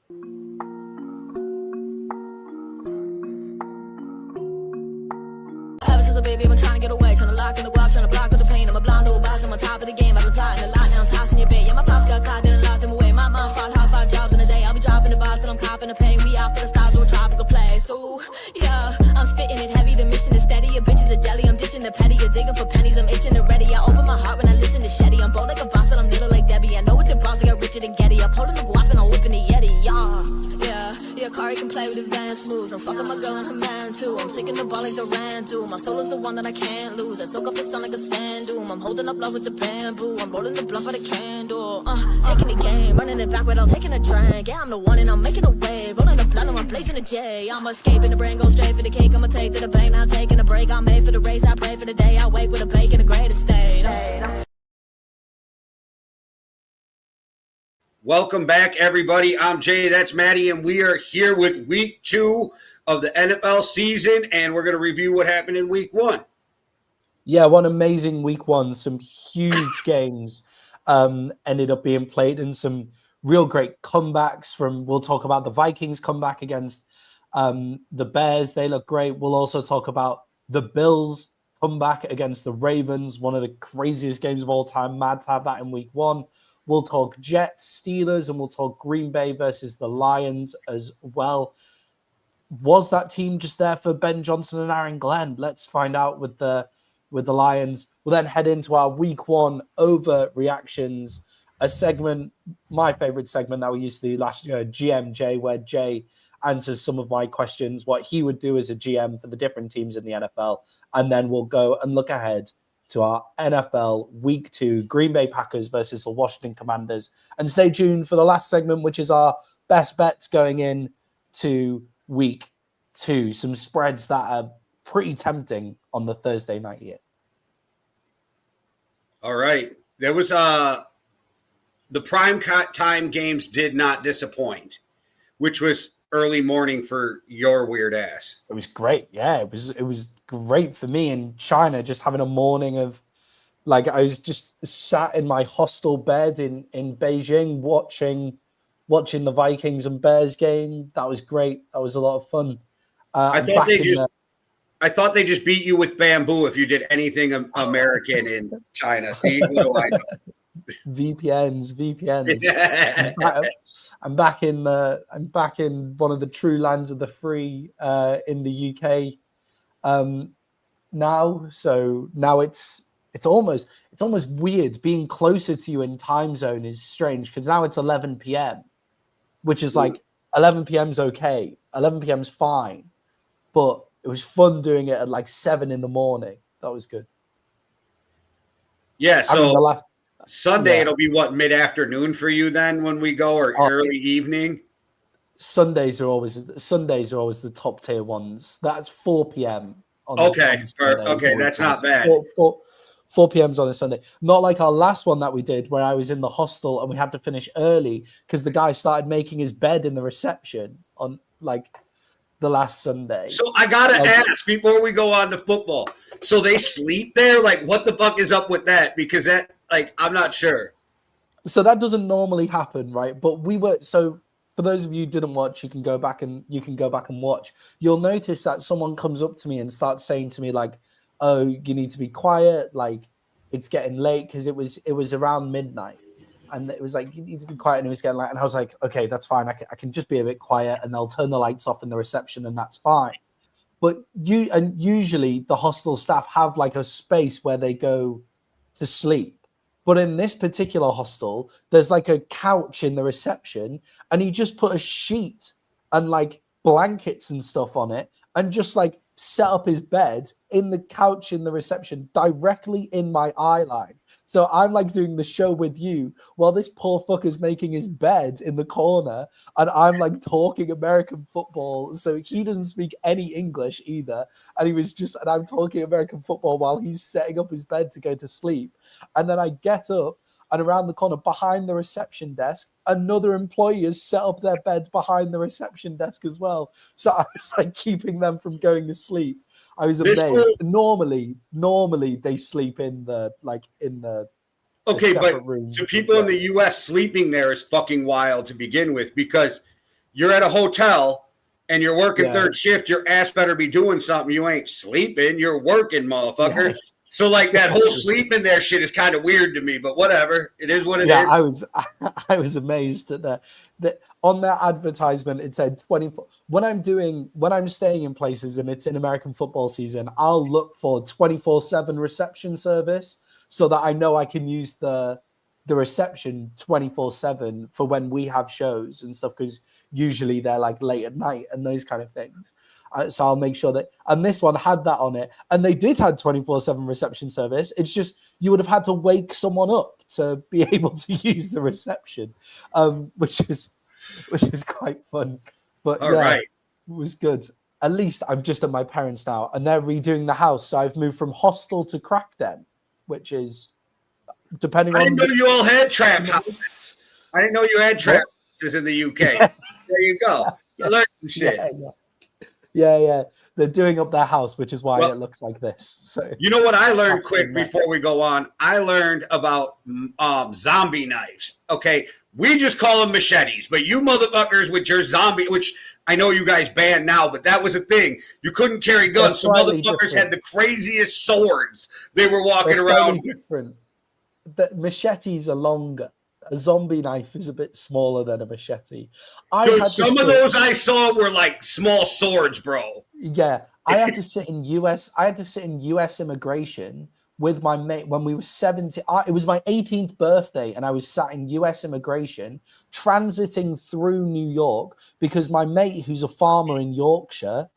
Ever since a baby, I've been trying to get away, trying to lock in the guap, trying to block with the pain. I'm a blind old boss, I'm on top of the game. I've been plotting a lot, now I'm tossing your bait. Yeah, my pops got caught, didn't lock them away. My mom fought hard, 5 jobs in a day. I'll be dropping the box, and I'm copping the pain. We off to the stars, to a tropical place. Ooh, yeah, I'm spitting it heavy, the mission is steady. Your bitches are jelly, I'm ditching the petty. You're digging for pennies, I'm itching and ready. I open my heart when I listen to Shetty. I'm bold like a boss, but I'm little like Debbie. I know what your bras, I got Richard and Getty. I'm holding the guap and I'm whipping the Yeti, yeah, Kari can play with advanced moves. I'm fucking my girl and her man too. I'm taking the ball like Durant do. My soul is the one that I can't lose. I soak up the sun like a sand dune. I'm holding up love with the bamboo. I'm rolling the blunt by the candle. Taking the game, running it back without taking a drink. Yeah, I'm the one and I'm making a wave. Rolling the blunt and I'm blazing a J. I'm escaping the brain, go straight for the cake. I'ma take to the bank, not taking a break. I'm made for the race, I pray for the day. I wake with a bake in a great estate. Welcome back, everybody. I'm Jay, that's Maddie, and we are here with week 2 of the NFL season, and we're going to review what happened in week 1. Yeah, one amazing week 1. Some huge games ended up being played, and some real great comebacks we'll talk about the Vikings comeback against the Bears. They look great. We'll also talk about the Bills comeback against the Ravens, one of the craziest games of all time. Mad to have that in week 1. We'll talk Jets, Steelers, and we'll talk Green Bay versus the Lions as well. Was that team just there for Ben Johnson and Aaron Glenn? Let's find out with the Lions. We'll then head into our week 1 overreactions, a segment, my favorite segment that we used to do last year, GMJ, where Jay answers some of my questions, what he would do as a GM for the different teams in the NFL. And then we'll go and look ahead to our NFL Week 2, Green Bay Packers versus the Washington Commanders. And stay tuned for the last segment, which is our best bets going in to Week 2. Some spreads that are pretty tempting on the Thursday night here. All right. There was the prime time games did not disappoint, which was early morning for your weird ass. It was great. Yeah, it was great for me in China, just having a morning of, like, I was just sat in my hostel bed in Beijing watching the Vikings and Bears game. That was great. That was a lot of fun. I thought they just beat you with bamboo if you did anything American in China. See, what do I know? VPNs. I'm back in one of the true lands of the free in the UK now. So now it's almost weird. Being closer to you in time zone is strange because now it's 11 p.m., which is like 11 p.m.'s okay. 11 p.m.'s fine, but it was fun doing it at like 7 in the morning. That was good. Yeah. So Sunday, it'll be what, mid-afternoon for you then when we go, or early evening? Sundays are always the top tier ones. That's 4 p.m. Okay, that's not bad. 4 p.m.'s on a Sunday. Not like our last one that we did where I was in the hostel and we had to finish early because the guy started making his bed in the reception on like the last Sunday. So I gotta ask before we go on to football. So they sleep there? Like, what the fuck is up with that? Because that, like, I'm not sure. So that doesn't normally happen, right? But so for those of you who didn't watch, you can go back and watch. You'll notice that someone comes up to me and starts saying to me like, "Oh, you need to be quiet. Like, it's getting late," because it was around midnight. And it was like, you need to be quiet, and it was getting late. And I was like, okay, that's fine. I can just be a bit quiet, and they'll turn the lights off in the reception, and that's fine. But usually the hostel staff have like a space where they go to sleep. But in this particular hostel, there's like a couch in the reception, and he just put a sheet and like blankets and stuff on it, and just like set up his bed in the couch in the reception directly in my eye line. So I'm like doing the show with you while this poor fucker's making his bed in the corner, and I'm like talking American football. So he doesn't speak any English either. And I'm talking American football while he's setting up his bed to go to sleep. And then I get up, and around the corner behind the reception desk, another employee has set up their bed behind the reception desk as well. So I was like keeping them from going to sleep. I was amazed. Normally they sleep in the okay, but room. to people in the U.S., sleeping there is fucking wild to begin with, because you're at a hotel and you're working Yeah. third shift, your ass better be doing something. You ain't sleeping, you're working, motherfucker. Yeah. So like that whole sleeping there shit is kind of weird to me, but whatever. It is what it is. I was amazed at that on that advertisement it said 24. When I'm staying in places and it's in American football season, I'll look for 24/7 reception service so that I know I can use the reception 24/7 for when we have shows and stuff, because usually they're like late at night and those kind of things. So I'll make sure that, and this one had that on it, and they did have 24/7 reception service. It's just you would have had to wake someone up to be able to use the reception, which was quite fun. But All right. it was good. At least I'm just at my parents' now, and they're redoing the house, so I've moved from hostel to crack den, which is depending on. I didn't know you all had trap houses. I didn't know you had trap houses in the UK. There you go. I learned some shit. Yeah. They're doing up their house, which is why it looks like this. So you know what I learned quick before we go on? I learned about zombie knives. Okay, we just call them machetes, but you motherfuckers with your zombie, which I know you guys banned now, but that was a thing. You couldn't carry guns, so motherfuckers had the craziest swords they were walking around. Different. The machetes are longer. A zombie knife is a bit smaller than a machete. Some of those I saw were like small swords, bro. Yeah, I had to sit in US immigration with my mate when we were 70. It was my 18th birthday, and I was sat in US immigration, transiting through New York because my mate, who's a farmer in Yorkshire,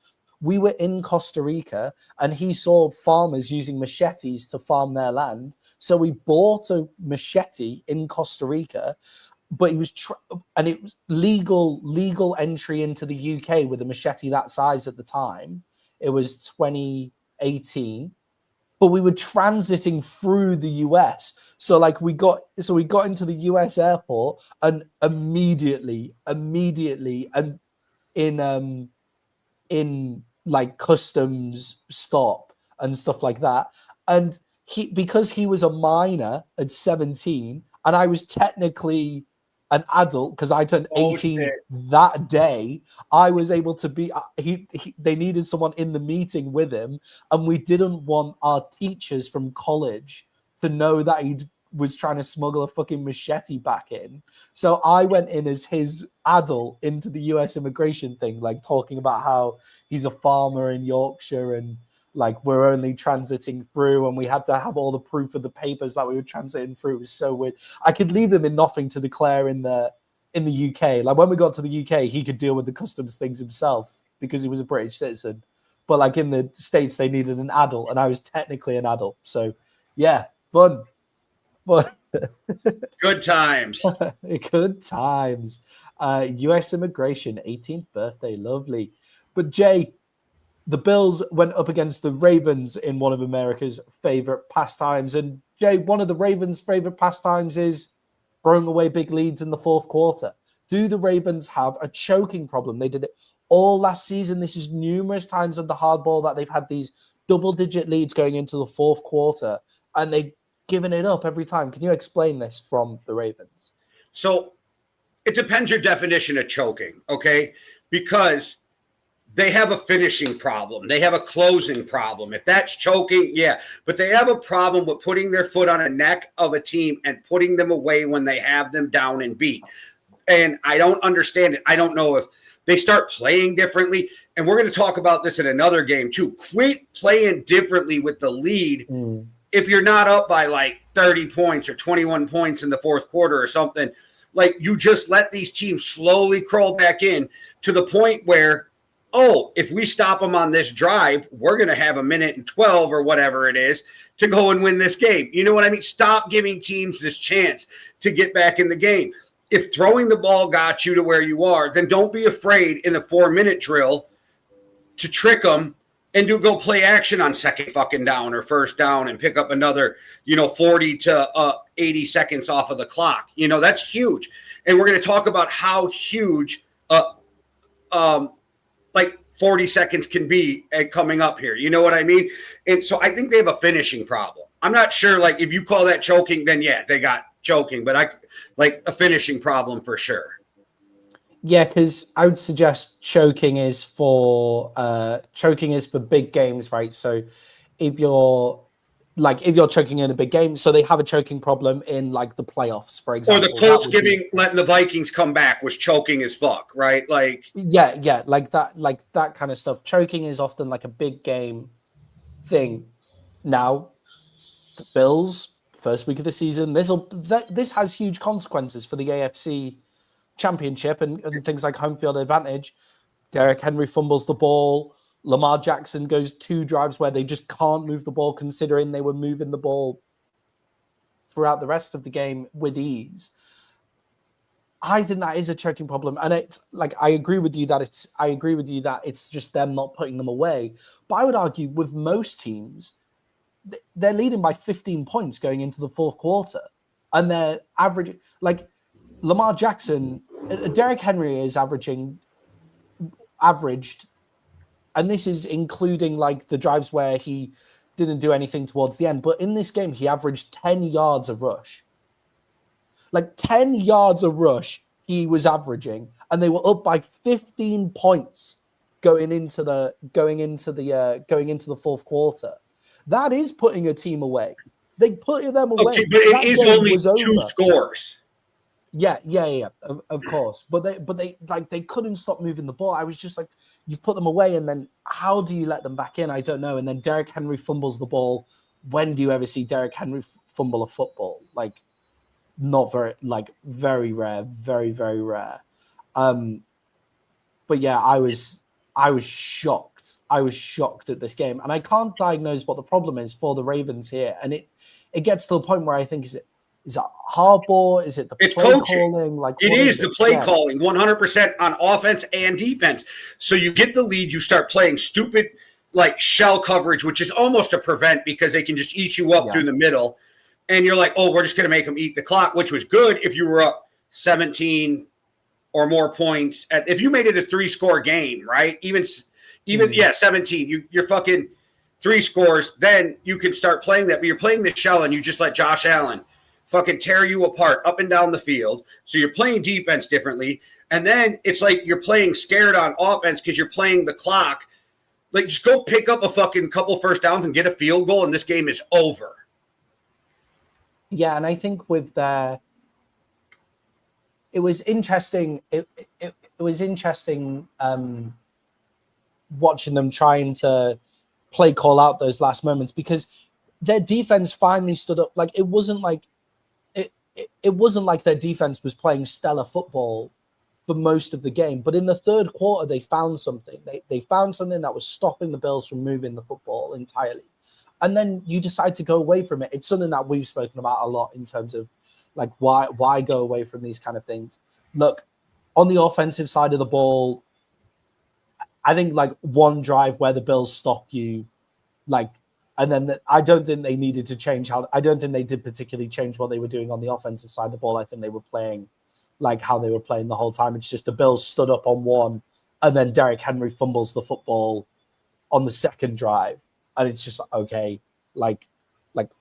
we were in Costa Rica, and he saw farmers using machetes to farm their land. So we bought a machete in Costa Rica, but it was legal entry into the UK with a machete that size at the time. It was 2018, but we were transiting through the US. So like we got into the US airport, and immediately, and in like customs stop and stuff like that. And because he was a minor at 17, and I was technically an adult because I turned 18 that day, I was able to be. They needed someone in the meeting with him, and we didn't want our teachers from college to know that he was trying to smuggle a fucking machete back in. So I went in as his adult into the US immigration thing, like talking about how he's a farmer in Yorkshire and like we're only transiting through, and we had to have all the proof of the papers that we were transiting through. It was so weird. I could leave them in nothing to declare in the UK. Like when we got to the UK, he could deal with the customs things himself because he was a British citizen. But like in the States, they needed an adult, and I was technically an adult. So yeah, fun. But good times. Good times. US immigration, 18th birthday, lovely. But Jay, the Bills went up against the Ravens in one of America's favorite pastimes. And Jay, one of the Ravens' favorite pastimes is throwing away big leads in the fourth quarter. Do the Ravens have a choking problem? They did it all last season. This is numerous times on the hardball that they've had these double-digit leads going into the fourth quarter, and they've given it up every time. Can you explain this from the Ravens? So it depends your definition of choking, okay? Because they have a finishing problem. They have a closing problem. If that's choking, yeah. But they have a problem with putting their foot on a neck of a team and putting them away when they have them down and beat. And I don't understand it. I don't know if they start playing differently. And we're going to talk about this in another game too. Quit playing differently with the lead. If you're not up by like 30 points or 21 points in the fourth quarter or something, like you just let these teams slowly crawl back in to the point where, oh, if we stop them on this drive, we're going to have a minute and 12 or whatever it is to go and win this game. You know what I mean? Stop giving teams this chance to get back in the game. If throwing the ball got you to where you are, then don't be afraid in a 4-minute drill to trick them and go play action on second fucking down or first down and pick up another, 40 to 80 seconds off of the clock. That's huge. And we're going to talk about how huge like 40 seconds can be coming up here. You know what I mean? And so I think they have a finishing problem. I'm not sure, like, if you call that choking, then yeah, they got choking, but I like a finishing problem for sure. Yeah, because I would suggest choking is for big games, right? So if you're choking in a big game, so they have a choking problem in like the playoffs, for Or the example. Colts letting the Vikings come back was choking as fuck, right? Like yeah, like that kind of stuff. Choking is often like a big game thing. Now, the Bills, first week of the season, this has huge consequences for the AFC Championship and things like home field advantage. Derrick Henry fumbles the ball. Lamar Jackson goes 2 drives where they just can't move the ball, considering they were moving the ball throughout the rest of the game with ease. I think that is a choking problem, and it's like I agree with you that it's just them not putting them away. But I would argue with most teams, they're leading by 15 points going into the fourth quarter, and they're averaging like Lamar Jackson. Derrick Henry is averaged, and this is including like the drives where he didn't do anything towards the end. But in this game, he averaged 10 yards of rush. Like 10 yards of rush he was averaging, and they were up by 15 points going into the fourth quarter. That is putting a team away. They put them away. Okay, but it is only 2 scores. Yeah, of course. But they couldn't stop moving the ball. I was just like, you've put them away, and then how do you let them back in? I don't know. And then Derrick Henry fumbles the ball. When do you ever see Derrick Henry fumble a football? Like, not very, like very rare, very, very rare. But yeah, I was shocked. I was shocked at this game, and I can't diagnose what the problem is for the Ravens here. And it gets to the point where I think, is it Harbaugh? Is it the play calling? Like it is the play calling, 100% on offense and defense. So you get the lead, you start playing stupid like shell coverage, which is almost a prevent because they can just eat you up through the middle. And you're like, oh, we're just going to make them eat the clock, which was good if you were up 17 or more points. If you made it a 3-score game, right? Even 17. You're fucking 3 scores. Then you can start playing that. But you're playing the shell, and you just let Josh Allen fucking tear you apart up and down the field. So you're playing defense differently. And then it's like you're playing scared on offense because you're playing the clock. Like, just go pick up a fucking couple first downs and get a field goal, and this game is over. Yeah, and I think with it was interesting. It was interesting watching them trying to play call out those last moments, because their defense finally stood up. Like it wasn't like their defense was playing stellar football for most of the game, but in the third quarter they found something. They found something that was stopping the Bills from moving the football entirely. And then you decide to go away from it. It's something that we've spoken about a lot in terms of like why go away from these kind of things. Look, on the offensive side of the ball, I think like one drive where the Bills stop you, like, and then I don't think they needed to change I don't think they did particularly change what they were doing on the offensive side of the ball. I think they were playing like how they were playing the whole time. It's just the Bills stood up on one, and then Derrick Henry fumbles the football on the second drive. And it's just okay, like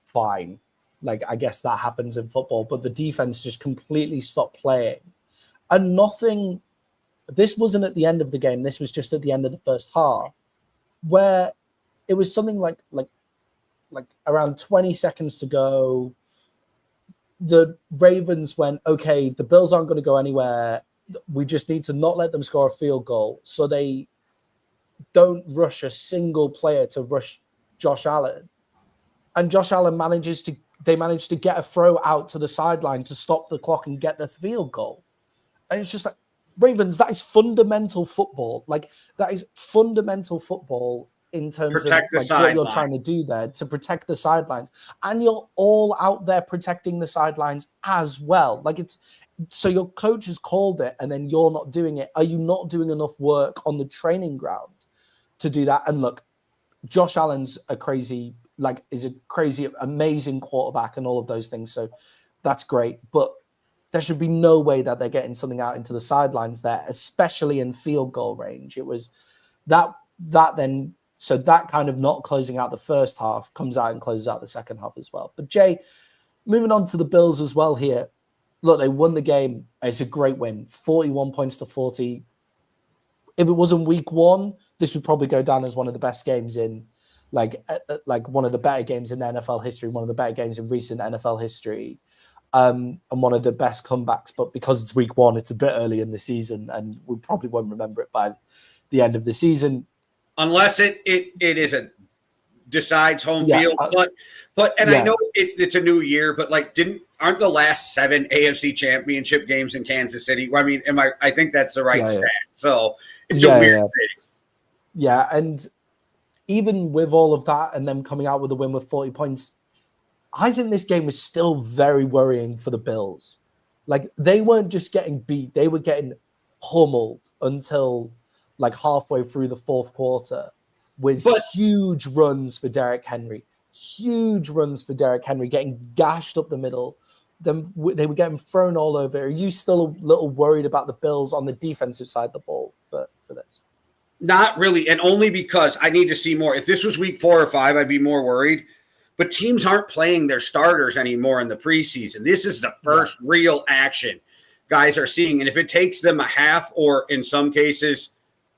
fine. Like, I guess that happens in football, but the defense just completely stopped playing. And this wasn't at the end of the game. This was just at the end of the first half, where it was something like around 20 seconds to go. The Ravens went, okay, the Bills aren't going to go anywhere. We just need to not let them score a field goal. So they don't rush a single player to rush Josh Allen. And Josh Allen managed to get a throw out to the sideline to stop the clock and get the field goal. And it's just like, Ravens, that is fundamental football. Like, that is fundamental football in terms of like what you're trying to do there to protect the sidelines. And you're all out there protecting the sidelines as well. Like, so your coach has called it and then you're not doing it. Are you not doing enough work on the training ground to do that? And look, Josh Allen's is a crazy, amazing quarterback and all of those things. So that's great. But there should be no way that they're getting something out into the sidelines there, especially in field goal range. It was that then. So that kind of not closing out the first half comes out and closes out the second half as well. But Jay, moving on to the Bills as well here. look, they won the game. It's a great win, 41 points to 40. If it wasn't week one, this would probably go down as one of the best games in, like one of the better games in NFL history, one of the better games in recent NFL history, and one of the best comebacks. But because it's week one, it's a bit early in the season, and we probably won't remember it by the end of the season. Unless it is a decides home field. But I know it's a new year, but like aren't the last 7 AFC championship games in Kansas City? I mean, I think that's the right stat. So it's a weird thing. Yeah, and even with all of that and them coming out with a win with 40 points, I think this game was still very worrying for the Bills. Like, they weren't just getting beat, they were getting pummeled until like halfway through the fourth quarter with huge runs for Derrick Henry. Huge runs for Derrick Henry, getting gashed up the middle. They were getting thrown all over. Are you still a little worried about the Bills on the defensive side of the ball for this? Not really, and only because I need to see more. If this was week 4 or 5, I'd be more worried. But teams aren't playing their starters anymore in the preseason. This is the first real action guys are seeing. And if it takes them a half or in some cases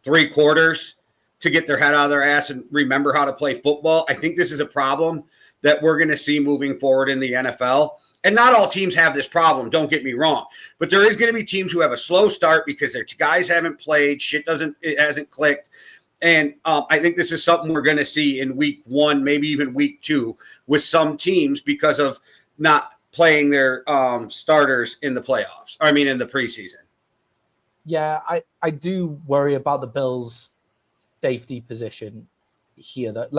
3 quarters to get their head out of their ass and remember how to play football, I think this is a problem that we're going to see moving forward in the NFL. And not all teams have this problem, don't get me wrong. But there is going to be teams who have a slow start because their guys haven't played, it hasn't clicked. And I think this is something we're going to see in week 1, maybe even week 2 with some teams because of not playing their starters in the playoffs. I mean, in the preseason. Yeah, I do worry about the Bills' safety position here. That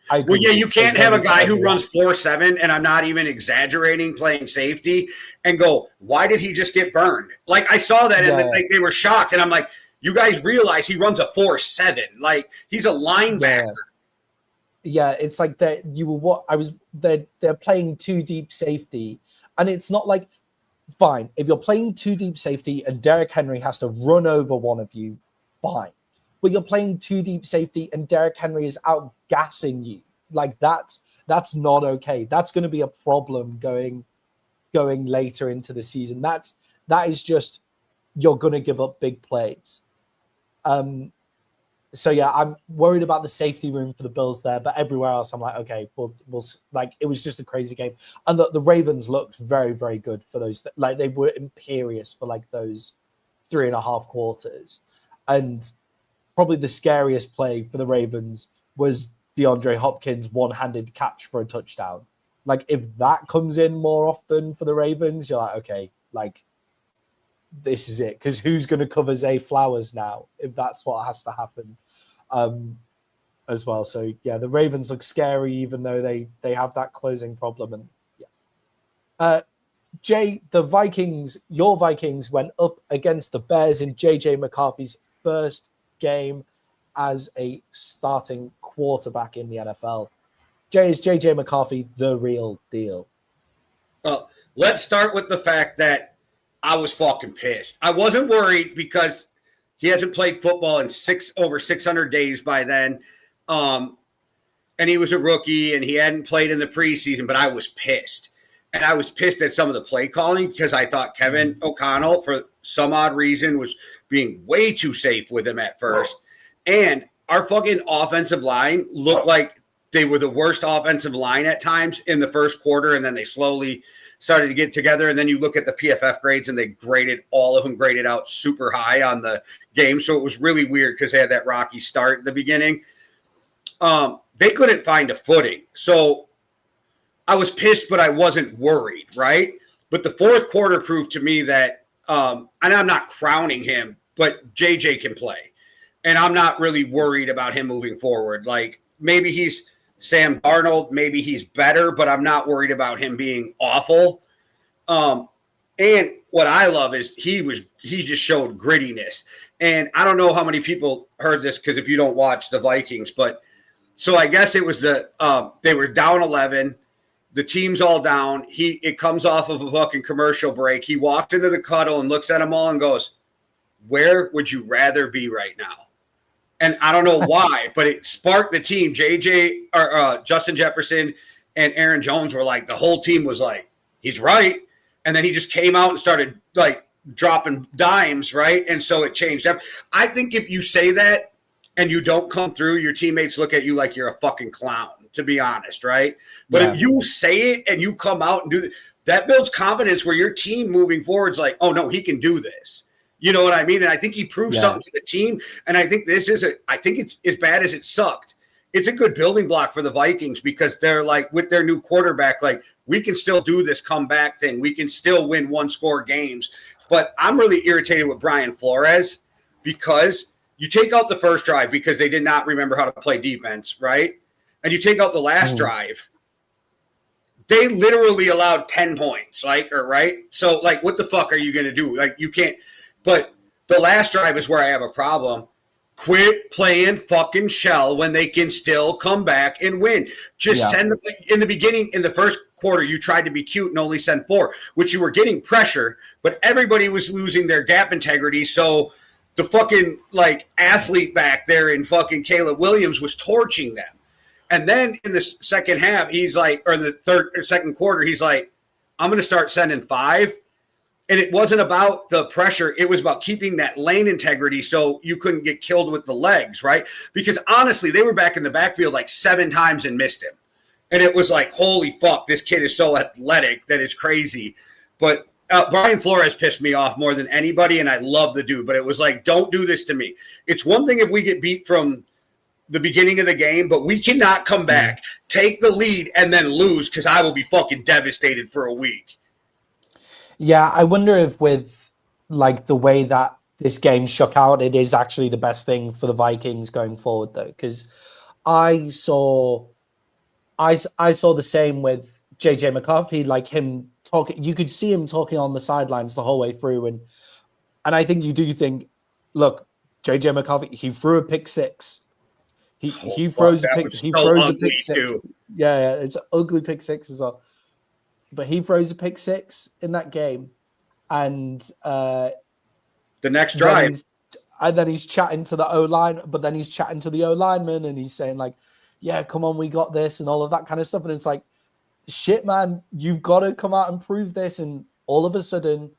you can't have a guy who runs 4.7, and I'm not even exaggerating, playing safety and go, why did he just get burned? Like, I saw that and they were shocked, and I'm like, you guys realize he runs a 4.7. Like, he's a linebacker. Yeah, it's like that. They're playing 2 deep safety, and it's not like, fine, if you're playing 2 deep safety and Derrick Henry has to run over one of you, fine. But you're playing 2 deep safety and Derrick Henry is outgassing you. Like, that's not okay. That's going to be a problem going later into the season. That is just, you're going to give up big plays. So yeah, I'm worried about the safety room for the Bills there, but everywhere else I'm like, okay, we'll like, it was just a crazy game. And the Ravens looked very, very good for those. Like, they were imperious for like those 3.5 quarters. And probably the scariest play for the Ravens was DeAndre Hopkins' one-handed catch for a touchdown. Like, if that comes in more often for the Ravens, you're like, okay, like, this is it. Because who's going to cover Zay Flowers now if that's what has to happen as well? So, yeah, the Ravens look scary even though they have that closing problem. And yeah. Jay, your Vikings went up against the Bears in JJ McCarthy's first game as a starting quarterback in the NFL. Jay, is JJ McCarthy the real deal? Well, let's start with the fact that I was fucking pissed. I wasn't worried because he hasn't played football in over 600 days by then. And he was a rookie and he hadn't played in the preseason, but I was pissed. And I was pissed at some of the play calling because I thought Kevin O'Connell, for some odd reason, was being way too safe with him at first. And our fucking offensive line looked like they were the worst offensive line at times in the first quarter, and then they slowly started to get together. And then you look at the PFF grades, and all of them graded out super high on the game. So it was really weird because they had that rocky start at the beginning. They couldn't find a footing. So I was pissed, but I wasn't worried, right? But the fourth quarter proved to me that, and I'm not crowning him, but JJ can play. And I'm not really worried about him moving forward. Like, maybe he's Sam Darnold, maybe he's better, but I'm not worried about him being awful. And what I love is he just showed grittiness. And I don't know how many people heard this, because if you don't watch the Vikings, but so I guess it was they were down 11. The team's all down. It comes off of a fucking commercial break. He walked into the cuddle and looks at them all and goes, "Where would you rather be right now?" And I don't know why, but it sparked the team. Justin Jefferson and Aaron Jones were like, the whole team was like, he's right. And then he just came out and started like dropping dimes, right? And so it changed. I think if you say that and you don't come through, your teammates look at you like you're a fucking clown, to be honest, right? But if you say it and you come out and do that builds confidence where your team moving forward is like, oh, no, he can do this. You know what I mean? And I think he proved something to the team. And I think I think it's as bad as it sucked. It's a good building block for the Vikings because they're like, with their new quarterback, like, we can still do this comeback thing. We can still win one-score games. But I'm really irritated with Brian Flores because you take out the first drive because they did not remember how to play defense, right? And you take out the last drive. They literally allowed 10 points, right? So, like, what the fuck are you going to do? Like, you can't. But the last drive is where I have a problem. Quit playing fucking shell when they can still come back and win. Just send them in the beginning, in the first quarter, you tried to be cute and only send 4, which you were getting pressure, but everybody was losing their gap integrity. So the fucking like athlete back there in fucking Caleb Williams was torching them. And then in the second half, he's like, or the third or second quarter, he's like, I'm going to start sending 5. And it wasn't about the pressure. It was about keeping that lane integrity so you couldn't get killed with the legs, right? Because honestly, they were back in the backfield like 7 times and missed him. And it was like, holy fuck, this kid is so athletic that it's crazy. But Brian Flores pissed me off more than anybody, and I love the dude. But it was like, don't do this to me. It's one thing if we get beat from the beginning of the game, but we cannot come back, take the lead, and then lose because I will be fucking devastated for a week. Yeah, I wonder if with like the way that this game shook out, it is actually the best thing for the Vikings going forward, though, because I saw the same with JJ McCarthy, like him talking. You could see him talking on the sidelines the whole way through, and I think you do think, look, JJ McCarthy, he threw a pick 6. He throws a pick. He throws a pick 6. Yeah, it's an ugly pick 6 as well. But he throws a pick 6 in that game, and the next drive, then he's chatting to the O-line, but then he's chatting to the O-lineman, and he's saying like, "Yeah, come on, we got this," and all of that kind of stuff. And it's like, shit, man, you've got to come out and prove this. And all of a sudden,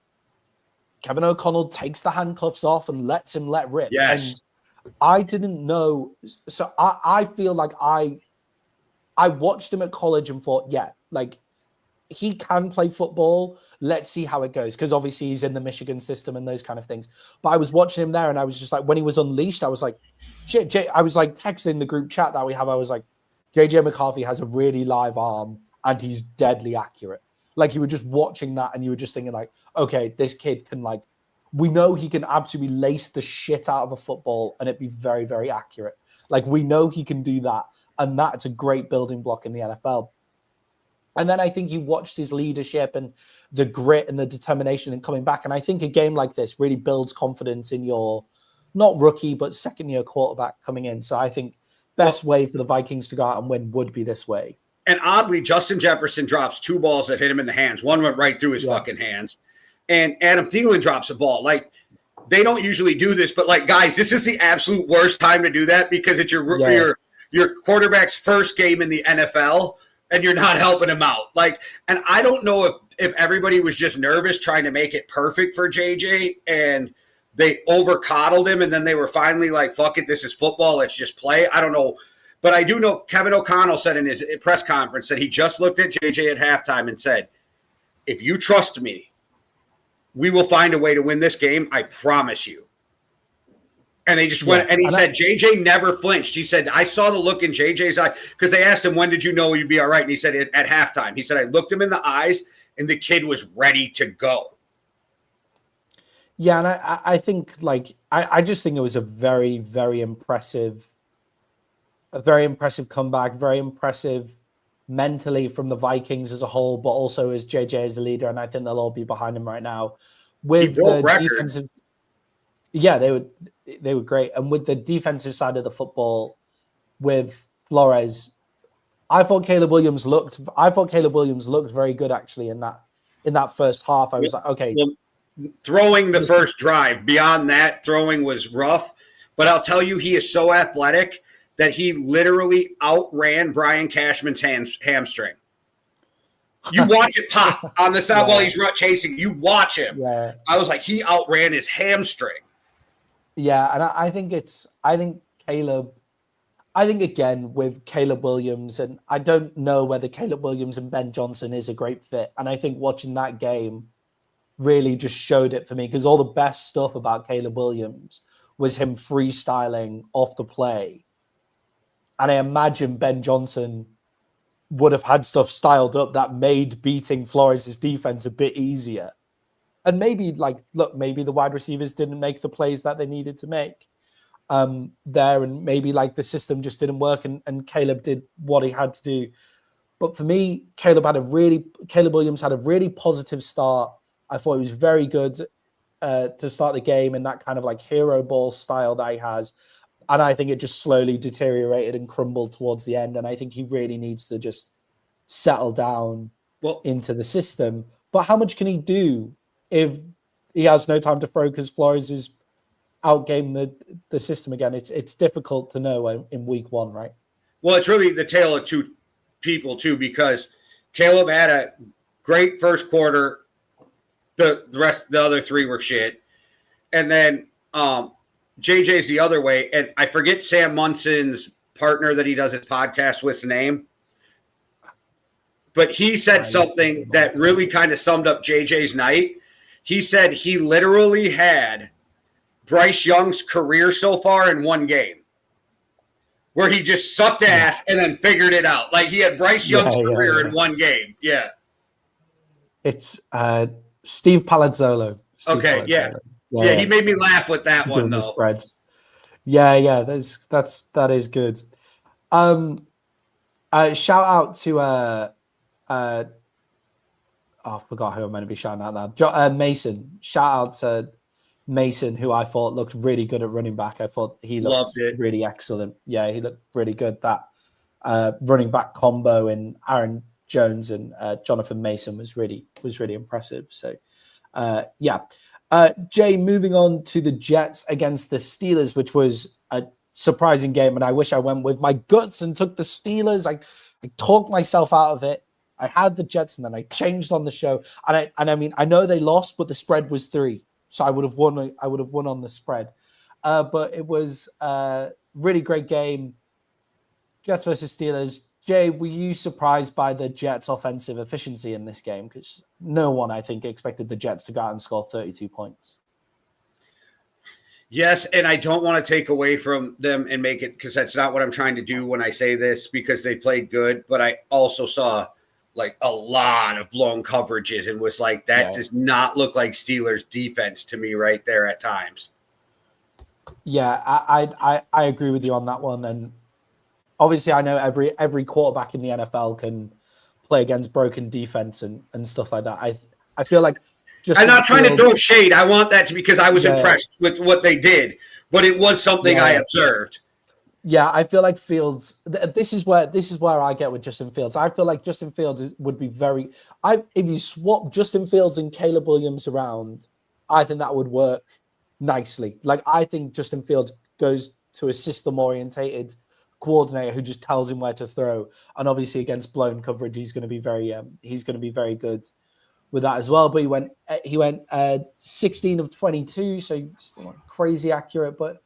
Kevin O'Connell takes the handcuffs off and lets him let rip. Yes. And I didn't know, so I feel like I watched him at college and thought, yeah, like, he can play football. Let's see how it goes. Because obviously he's in the Michigan system and those kind of things. But I was watching him there and I was just like, when he was unleashed, I was like, shit, I was like texting the group chat that we have. I was like, JJ McCarthy has a really live arm and he's deadly accurate. Like, you were just watching that and you were just thinking like, okay, this kid can, like, we know he can absolutely lace the shit out of a football and it'd be very, very accurate. Like, we know he can do that. And that's a great building block in the NFL. And then I think you watched his leadership and the grit and the determination and coming back. And I think a game like this really builds confidence in your, not rookie, but second-year quarterback coming in. So I think best way for the Vikings to go out and win would be this way. And oddly, Justin Jefferson drops 2 balls that hit him in the hands. One went right through his fucking hands. And Adam Thielen drops a ball. Like, they don't usually do this, but, like, guys, this is the absolute worst time to do that because it's your quarterback's first game in the NFL. And you're not helping him out. Like, and I don't know if everybody was just nervous trying to make it perfect for JJ and they over-coddled him and then they were finally like, fuck it, this is football, let's just play. I don't know. But I do know Kevin O'Connell said in his press conference that he just looked at JJ at halftime and said, if you trust me, we will find a way to win this game, I promise you. And they just went, and he said, JJ never flinched. He said, I saw the look in JJ's eye, because they asked him, when did you know you'd be all right? And he said, at halftime. He said, I looked him in the eyes, and the kid was ready to go. Yeah, and I think, like, I just think it was a very, very impressive comeback, very impressive mentally from the Vikings as a whole, but also as JJ as a leader, and I think they'll all be behind him right now. With the defensive... Yeah, they were great. And with the defensive side of the football, with Flores, I thought Caleb Williams looked very good actually in that first half. I was like, okay. Well, throwing the first drive, beyond that, throwing was rough. But I'll tell you, he is so athletic that he literally outran Brian Cashman's hamstring. You watch it pop on the side while he's chasing. You watch him. Yeah. I was like, he outran his hamstring. Yeah, and I think again with Caleb Williams, and I don't know whether Caleb Williams and Ben Johnson is a great fit. And I think watching that game really just showed it for me, because all the best stuff about Caleb Williams was him freestyling off the play. And I imagine Ben Johnson would have had stuff styled up that made beating Flores' defense a bit easier. And maybe maybe the wide receivers didn't make the plays that they needed to make there. And maybe the system just didn't work and Caleb did what he had to do. But for me, Caleb Williams had a really positive start. I thought he was very good to start the game in that kind of hero ball style that he has. And I think it just slowly deteriorated and crumbled towards the end. And I think he really needs to just settle down into the system. But how much can he do if he has no time to throw because Flores is outgamed the system again? It's difficult to know in week one, right? Well, it's really the tale of two people too, because Caleb had a great first quarter. The other three were shit. And then JJ's the other way, and I forget Sam Munson's partner that he does his podcast with name, but he said something that really kind of summed up JJ's night. He said he literally had Bryce Young's career so far in one game, where he just sucked ass and then figured it out. He had Bryce Young's career in one game. Yeah. It's Steve Palazzolo. Yeah, he made me laugh with that one though. Spreads. Yeah, that is good. Shout out to I forgot who I'm going to be shouting out now. Mason. Shout out to Mason, who I thought looked really good at running back. I thought he looked really excellent. Yeah, he looked really good. That running back combo in Aaron Jones and Jonathan Mason was really impressive. So Jay, moving on to the Jets against the Steelers, which was a surprising game, and I wish I went with my guts and took the Steelers. I talked myself out of it. I had the Jets, and then I changed on the show. And I mean, I know they lost, but the spread was 3, so I would have won. I would have won on the spread. But it was a really great game. Jets versus Steelers. Jay, were you surprised by the Jets' offensive efficiency in this game? Because no one, I think, expected the Jets to go out and score 32 points. Yes, and I don't want to take away from them and make it, because that's not what I'm trying to do when I say this, because they played good. But I also saw a lot of blown coverages and was that does not look like Steelers defense to me right there at times. Yeah, I agree with you on that one. And obviously, I know every quarterback in the NFL can play against broken defense and stuff like that. I feel like I'm not trying to throw shade. I want that to be, because I was impressed with what they did, but it was something I observed. Yeah, I feel like Fields. This is where I get with Justin Fields. I feel like Justin Fields would be very. If you swap Justin Fields and Caleb Williams around, I think that would work nicely. I think Justin Fields goes to a system-orientated coordinator who just tells him where to throw, and obviously against blown coverage, he's going to be very good with that as well. But he went 16 of 22, so crazy accurate, but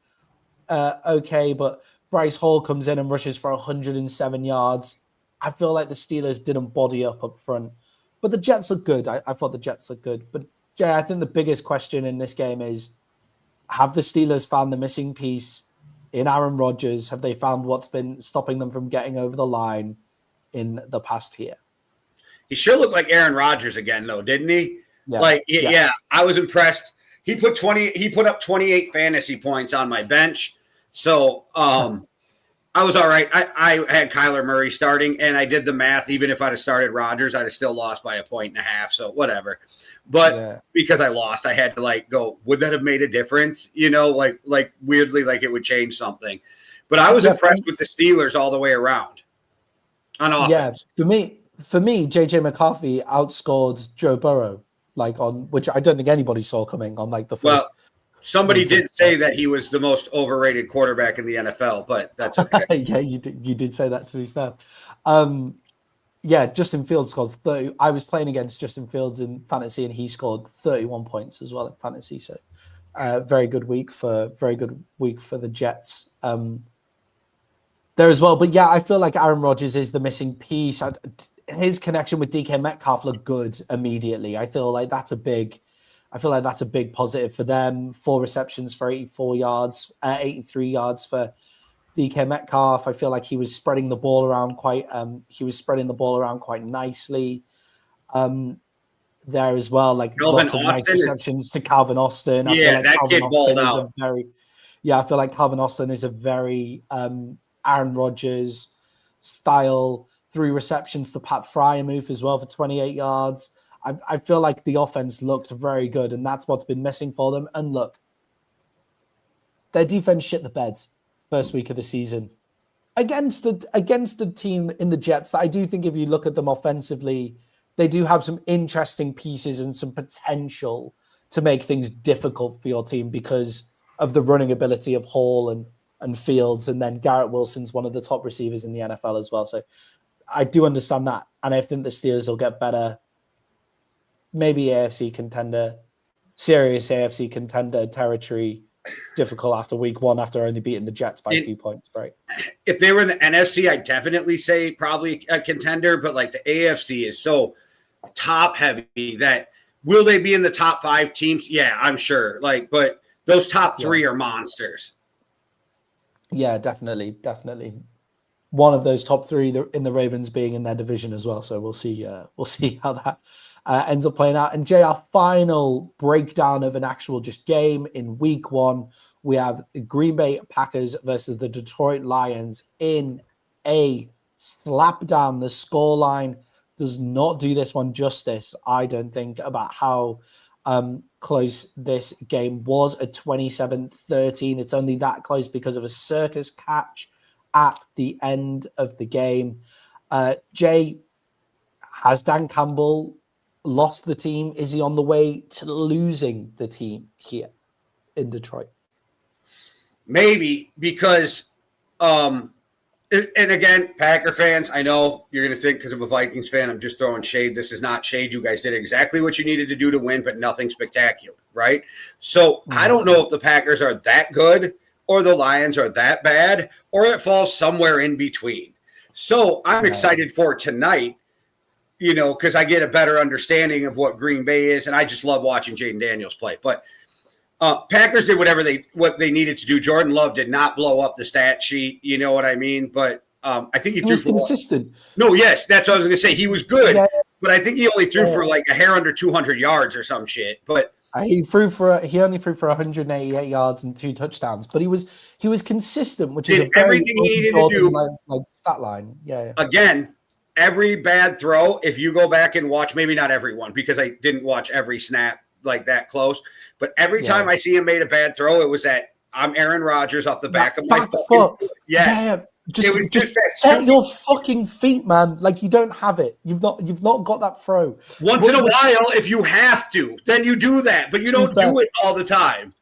okay. But Bryce Hall comes in and rushes for 107 yards. I feel like the Steelers didn't body up front, but the Jets look good. I thought the Jets looked good. But Jay, I think the biggest question in this game is, have the Steelers found the missing piece in Aaron Rodgers? Have they found what's been stopping them from getting over the line in the past year? He sure looked like Aaron Rodgers again, though, didn't he? Yeah. I was impressed. He put up 28 fantasy points on my bench. So I was all right. I had Kyler Murray starting, and I did the math. Even if I'd have started Rodgers, I'd have still lost by 1.5 points. So whatever. But because I lost, I had to go, would that have made a difference? Weirdly, it would change something. But I was impressed with the Steelers all the way around on offense. Yeah, for me, JJ McCarthy outscored Joe Burrow, which I don't think anybody saw coming on the first. Well, somebody did say that he was the most overrated quarterback in the NFL, but that's okay. Yeah, you did say that, to be fair. Yeah, Justin Fields scored 30. I was playing against Justin Fields in fantasy, and he scored 31 points as well in fantasy. So, very good week for the Jets there as well. But yeah, I feel like Aaron Rodgers is the missing piece. His connection with DK Metcalf looked good immediately. I feel like that's a big positive for them. 4 receptions for 83 yards for DK Metcalf. I feel like he was spreading the ball around quite nicely there as well. Like Calvin lots of Austin nice receptions to Calvin Austin. I Yeah, feel like that Calvin kid balled Austin is out. I feel like Calvin Austin is a very Aaron Rodgers style 3 receptions to Pat Fryermuth as well for 28 yards. I feel like the offense looked very good, and that's what's been missing for them. And look, their defense shit the bed first week of the season against the team in the Jets that I do think if you look at them offensively, they do have some interesting pieces and some potential to make things difficult for your team because of the running ability of Hall and Fields, and then Garrett Wilson's one of the top receivers in the NFL as well. So I do understand that, and I think the Steelers will get better. Maybe AFC contender, serious AFC contender territory, difficult after week 1 after only beating the Jets by a few points, right? If they were in the NFC, I'd definitely say probably a contender, but like the AFC is so top heavy that will they be in the top 5 teams? Yeah, I'm sure. Like, but those top 3 are monsters. Yeah, definitely. One of those top 3 in the Ravens being in their division as well. So we'll see how that ends up playing out. And Jay, our final breakdown of an actual just game in week 1, we have the Green Bay Packers versus the Detroit Lions in a slap down. The scoreline does not do this one justice, I don't think, about how close this game was at 27-13. It's only that close because of a circus catch at the end of the game. Jay, has Dan Campbell lost the team? Is he on the way to losing the team here in Detroit? Maybe because, and again, Packer fans, I know you're going to think because I'm a Vikings fan, I'm just throwing shade. This is not shade. You guys did exactly what you needed to do to win, but nothing spectacular, right? So I don't know if the Packers are that good or the Lions are that bad, or it falls somewhere in between. So I'm excited for tonight, because I get a better understanding of what Green Bay is, and I just love watching Jaden Daniels play. But Packers did what they needed to do. Jordan Love did not blow up the stat sheet, you know what I mean? But I think he was consistent. No, yes, that's what I was going to say. He was good, but I think he only threw for like a hair under 200 yards or some shit. But he only threw for 188 yards and 2 touchdowns, but he was consistent, which is a very everything he needed to do. Like stat line. Yeah. Again, every bad throw, if you go back and watch, maybe not everyone because I didn't watch every snap like that close, but every time I see him made a bad throw, it was that I'm Aaron Rodgers off the back of my foot. Yeah. Just set your fucking feet, man. Like you don't have it. You've not got that throw. Once in a while, if you have to, then you do that, but you don't do it all the time.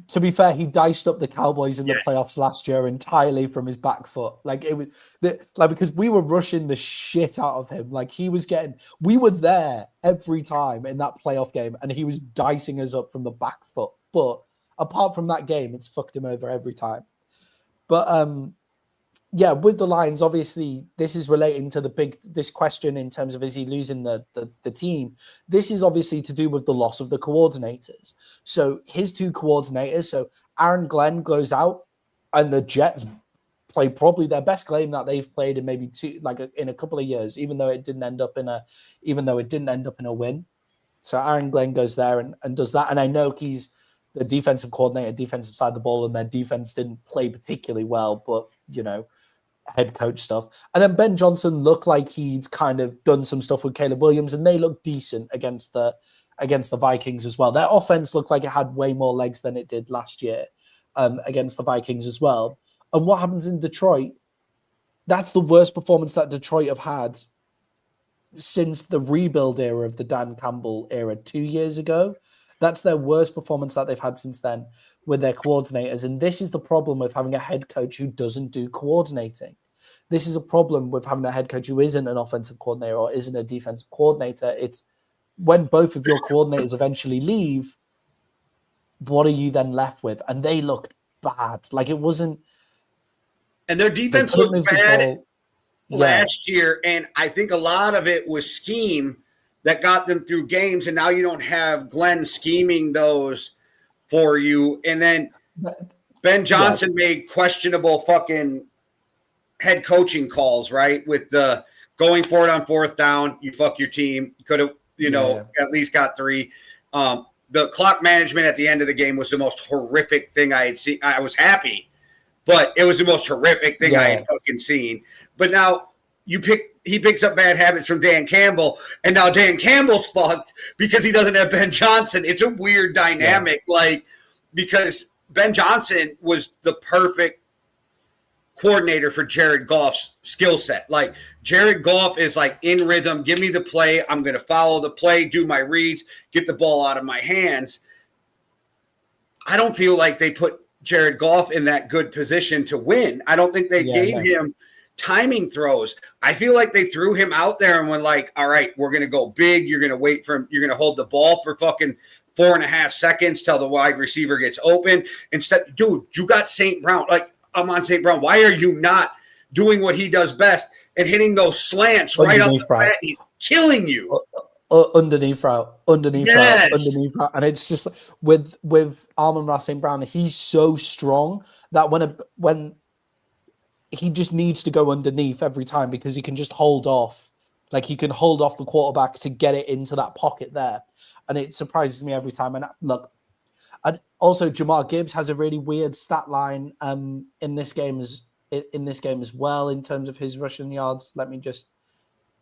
To be fair, he diced up the Cowboys in the playoffs last year entirely from his back foot. Like it was because we were rushing the shit out of him. Like we were there every time in that playoff game, and he was dicing us up from the back foot. But apart from that game, it's fucked him over every time. But with the Lions, obviously, this is relating to this question in terms of is he losing the team? This is obviously to do with the loss of the coordinators. So his 2 coordinators, so Aaron Glenn goes out, and the Jets play probably their best game that they've played in maybe in a couple of years, even though it didn't end up in a win. So Aaron Glenn goes there and does that, and I know he's the defensive coordinator, defensive side of the ball, and their defense didn't play particularly well, but head coach stuff. And then Ben Johnson looked like he'd kind of done some stuff with Caleb Williams, and they looked decent against the Vikings as well. Their offense looked like it had way more legs than it did last year against the Vikings as well. And what happens in Detroit? That's the worst performance that Detroit have had since the rebuild era of the Dan Campbell era 2 years ago. That's their worst performance that they've had since then with their coordinators. And this is the problem with having a head coach who doesn't do coordinating. this is a problem with having a head coach who isn't an offensive coordinator or isn't a defensive coordinator. It's when both of your coordinators eventually leave, what are you then left with? And they looked bad. Like it wasn't. And their defense looked bad last year. And I think a lot of it was scheme that got them through games. And now you don't have Glenn scheming those for you. And then Ben Johnson made questionable fucking head coaching calls, right? With the going for it on fourth down, you fuck your team. You could have, at least got 3. The clock management at the end of the game was the most horrific thing I had seen. I was happy, but it was the most horrific thing I had fucking seen. But now he picks up bad habits from Dan Campbell, and now Dan Campbell's fucked because he doesn't have Ben Johnson. It's a weird dynamic, because Ben Johnson was the perfect coordinator for Jared Goff's skill set. Like Jared Goff is like in rhythm. Give me the play. I'm going to follow the play, do my reads, get the ball out of my hands. I don't feel like they put Jared Goff in that good position to win. I don't think they gave him timing throws. I feel like they threw him out there and went like, all right, we're going to go big. You're going to wait for him. You're going to hold the ball for fucking 4.5 seconds till the wide receiver gets open. Instead, dude, you got St. Brown. Like, I'm on St. Brown. Why are you not doing what he does best and hitting those slants right off the bat? He's killing you. Underneath route. And it's just with Amon-Ra St. Brown, he's so strong that when he just needs to go underneath every time because he can just hold off. Like he can hold off the quarterback to get it into that pocket there. And it surprises me every time. And look, and also, Jahmyr Gibbs has a really weird stat line in this game as well in terms of his rushing yards. Let me just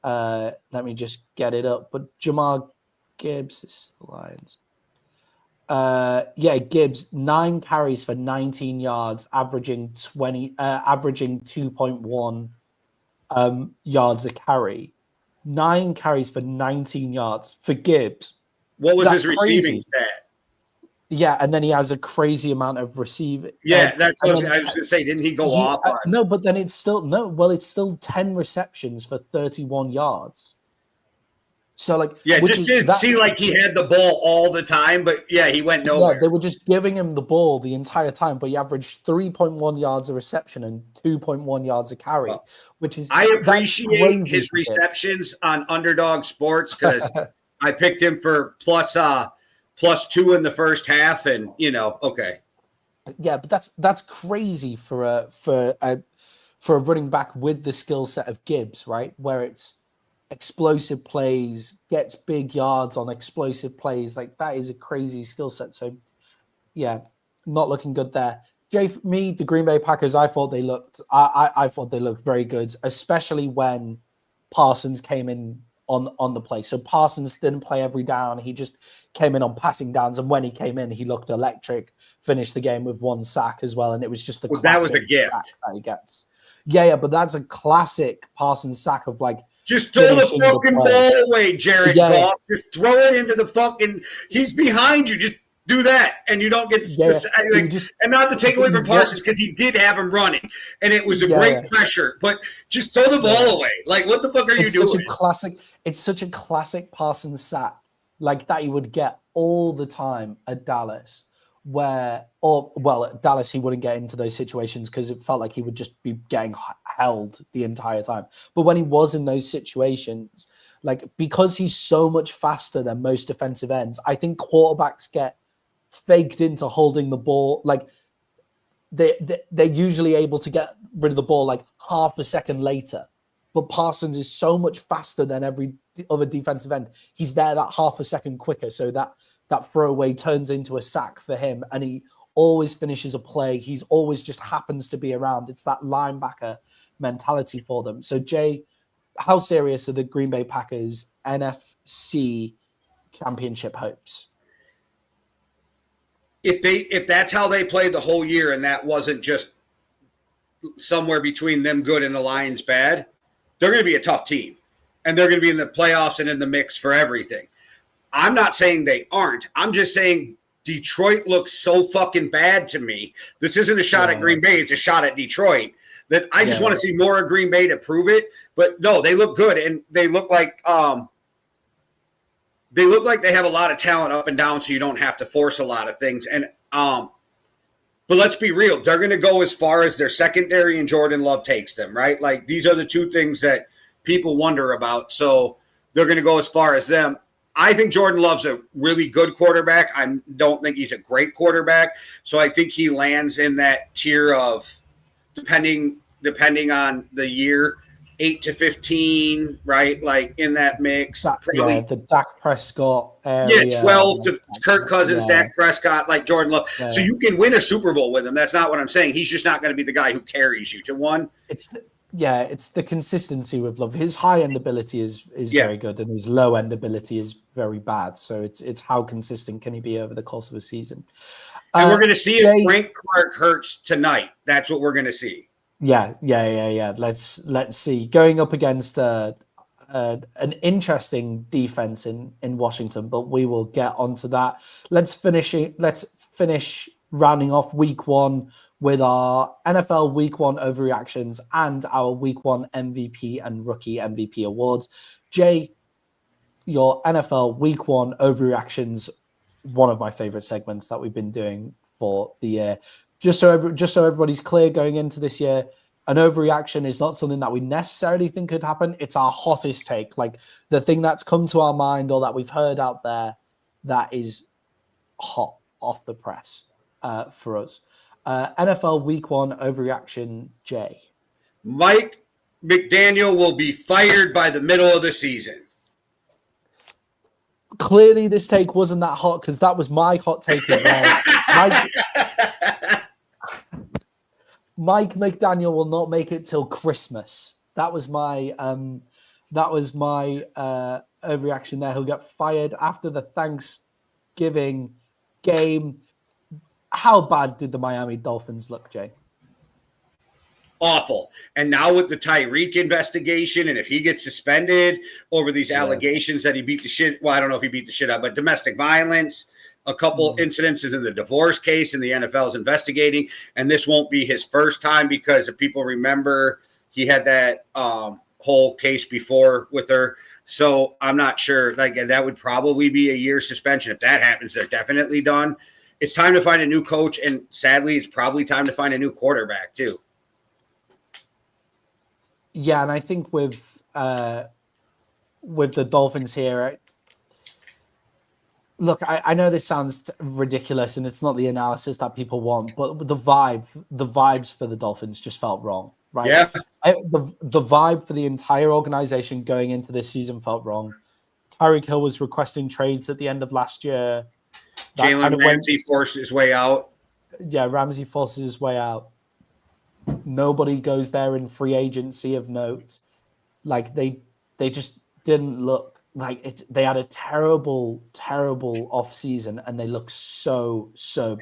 get it up. But Jahmyr Gibbs is the Lions. Gibbs 9 carries for 19 yards, averaging 2.1 yards a carry. 9 carries for 19 yards for Gibbs. What was his receiving stat? Yeah, and then he has a crazy amount of receiving. Yeah, that's what I was going to say. Didn't he go off on? No, but then it's still 10 receptions for 31 yards. So just didn't seem like he had the ball all the time, but he went nowhere. Yeah, they were just giving him the ball the entire time, but he averaged 3.1 yards a reception and 2.1 yards a carry, which is I appreciate his receptions on Underdog Sports because I picked him for +2 in the first half, and okay. Yeah, but that's crazy for a running back with the skill set of Gibbs, right? Where it's explosive plays, gets big yards on explosive plays. Like that is a crazy skill set. So not looking good there. Jay, for me, the Green Bay Packers, I thought they looked very good, especially when Parsons came in on the play. So Parsons didn't play every down. He just came in on passing downs. And when he came in, he looked electric, finished the game with 1 sack as well. And it was just the classic that was a gift that he gets. Yeah, but that's a classic Parsons sack of just throw the fucking ball away, Jared Goff. Just throw it into the fucking – he's behind you. Just do that, and you don't get and not to take away from Parsons because he did have him running, and it was a great pressure. But just throw the ball away. Like, what the fuck are you doing? It's such a classic Parsons sack like that you would get all the time at Dallas. At Dallas he wouldn't get into those situations because it felt like he would just be getting held the entire time. But when he was in those situations, because he's so much faster than most defensive ends, I think quarterbacks get faked into holding the ball. They're usually able to get rid of the ball half a second later. But Parsons is so much faster than every other defensive end. He's there that half a second quicker. So that throwaway turns into a sack for him. And he always finishes a play. He's always just happens to be around. It's that linebacker mentality for them. So Jay, how serious are the Green Bay Packers NFC championship hopes? If that's how they played the whole year and that wasn't just somewhere between them good and the Lions bad, they're going to be a tough team. And they're going to be in the playoffs and in the mix for everything. I'm not saying they aren't. I'm just saying Detroit looks so fucking bad to me. This isn't a shot at Green Bay. It's a shot at Detroit That I just want to see more of Green Bay to prove it. But no, they look good, and they look like they have a lot of talent up and down, so you don't have to force a lot of things. And but let's be real, they're going to go as far as their secondary and Jordan Love takes them, right? Like these are the two things that people wonder about. So they're going to go as far as them. I think Jordan Love's a really good quarterback. I don't think he's a great quarterback. So I think he lands in that tier of depending on the year, 8 to 15, right? Like in that mix. The Dak Prescott area. Yeah, 12 to Kirk Cousins, Dak Prescott, like Jordan Love. Yeah. So you can win a Super Bowl with him. That's not what I'm saying. He's just not going to be the guy who carries you to one. It's the consistency with Love. His high-end ability is very good, and his low-end ability is very bad. So it's how consistent can he be over the course of a season. And we're going to see if Frank Clark hurts tonight. That's what we're going to see. Yeah. Let's see. Going up against an interesting defense in Washington, but we will get onto that. Let's finish rounding off week one with our NFL week one overreactions and our week one MVP and rookie MVP awards. Jay, your NFL week one overreactions, one of my favorite segments that we've been doing for the year. Just so everybody's clear going into this year, an overreaction is not something that we necessarily think could happen. It's our hottest take, like the thing that's come to our mind or that we've heard out there that is hot off the press for us. NFL week one overreaction, Jay. Mike McDaniel will be fired by the middle of the season. Clearly, this take wasn't that hot because that was my hot take as well. Mike McDaniel will not make it till Christmas. That was my overreaction there. He'll get fired after the Thanksgiving game. How bad did the Miami Dolphins look, Jay? Awful. And now with the Tyreek investigation, and if he gets suspended over these allegations that he beat the shit, well, I don't know if he beat the shit out, but domestic violence, a couple incidences in the divorce case, and the NFL is investigating. And this won't be his first time because if people remember, he had that whole case before with her. So I'm not sure. Like that would probably be a year suspension. If that happens, they're definitely done. It's time to find a new coach, and sadly, it's probably time to find a new quarterback too. Yeah, and I think with the Dolphins here, look, I know this sounds ridiculous, and it's not the analysis that people want, but the vibes for the Dolphins just felt wrong, right? Yeah. The vibe for the entire organization going into this season felt wrong. Tyreek Hill was requesting trades at the end of last year. Jalen Ramsey forced his way out. Yeah, Ramsey forces his way out. Nobody goes there in free agency of note. Like they just didn't look like it. They had a terrible off season, and they look so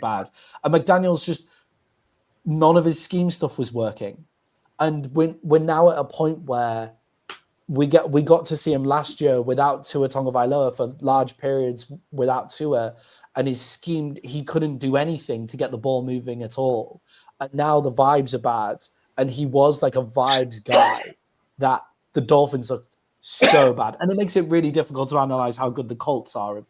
bad. And McDaniel's just none of his scheme stuff was working. And we're now at a point where we got to see him last year without Tua Tagovailoa for large periods without Tua, and his scheme, he couldn't do anything to get the ball moving at all. And now the vibes are bad, and he was like a vibes guy that the Dolphins look so bad. And it makes it really difficult to analyze how good the Colts are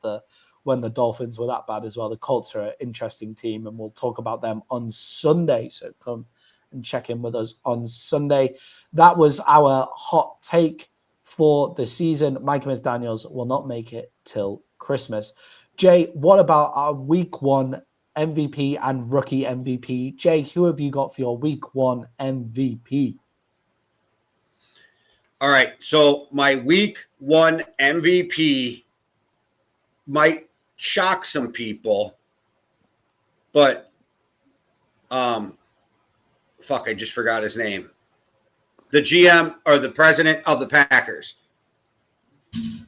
when the Dolphins were that bad as well. The Colts are an interesting team, and we'll talk about them on Sunday. So come and check in with us on Sunday. That was our hot take for the season. Mike McDaniels will not make it till Christmas. Jay, what about our week one MVP and rookie MVP? Jay, who have you got for your week one MVP? All right. So my week one MVP might shock some people, but I just forgot his name. The GM or the president of the Packers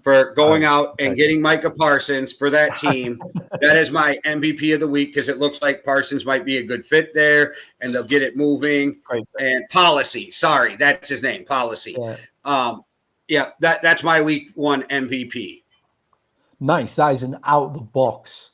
for going out and getting Micah Parsons for that team. That is my MVP of the week because it looks like Parsons might be a good fit there, and they'll get it moving. Great. And Policy, sorry, that's his name, Policy. Yeah. That's my week one MVP. Nice. That is an out the box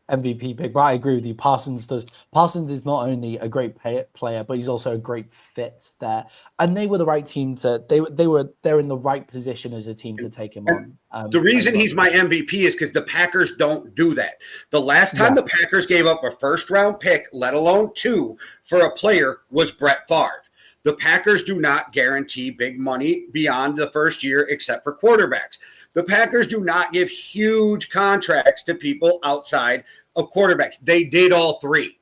MVP pick, but I agree with you. Parsons is not only a great player, but he's also a great fit there. And they were the right team they're in the right position as a team to take him on. The reason he's my MVP is because the Packers don't do that. The last time the Packers gave up a first-round pick, let alone 2, for a player was Brett Favre. The Packers do not guarantee big money beyond the first year except for quarterbacks. The Packers do not give huge contracts to people outside of quarterbacks. They did all 3.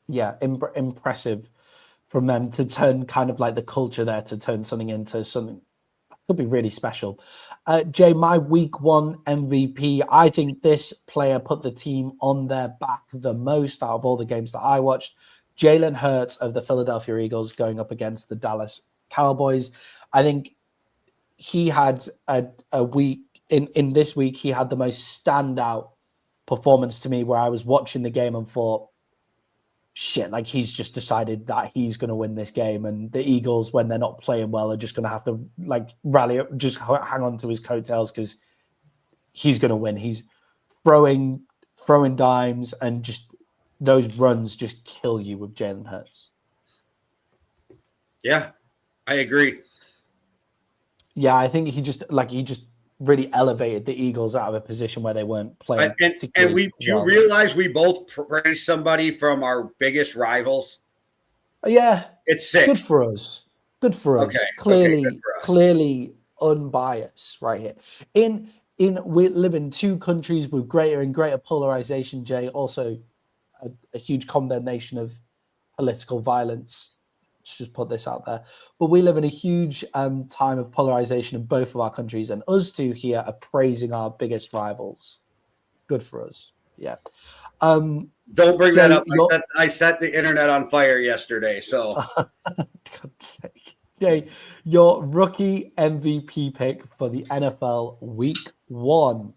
Yeah, impressive from them to turn kind of like the culture there, to turn something into something that could be really special. Jay, my week 1 MVP, I think this player put the team on their back the most out of all the games that I watched. Jalen Hurts of the Philadelphia Eagles going up against the Dallas Cowboys. I think he had a week in this week. He had the most standout performance to me, where I was watching the game and thought, shit, like he's just decided that he's going to win this game. And the Eagles, when they're not playing well, are just going to have to like rally, just hang on to his coattails because he's going to win. He's throwing dimes, and just those runs just kill you with Jalen Hurts. Yeah, I agree. Yeah, I think he just really elevated the Eagles out of a position where they weren't playing. And you realize we both praise somebody from our biggest rivals? Yeah. It's sick. Good for us. Okay. Clearly unbiased right here. We live in 2 countries with greater and greater polarization, Jay. Also a huge condemnation of political violence. Let's just put this out there. But we live in a huge time of polarization in both of our countries, and us 2 here are praising our biggest rivals. Good for us. Yeah. Don't bring that up. I set the internet on fire yesterday. So, God's sake. Jay, your rookie MVP pick for the NFL Week 1.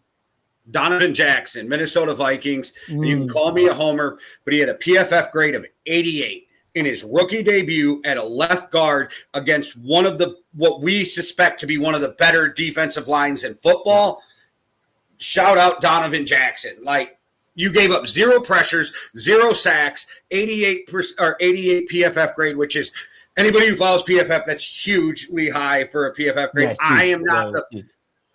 Donovan Jackson, Minnesota Vikings. You can call me a homer, but he had a PFF grade of 88 in his rookie debut at a left guard against one of what we suspect to be one of the better defensive lines in football. Shout out Donovan Jackson. Like, you gave up 0 pressures, 0 sacks, 88 PFF grade, which is anybody who follows PFF, that's hugely high for a PFF grade. Yeah, I am not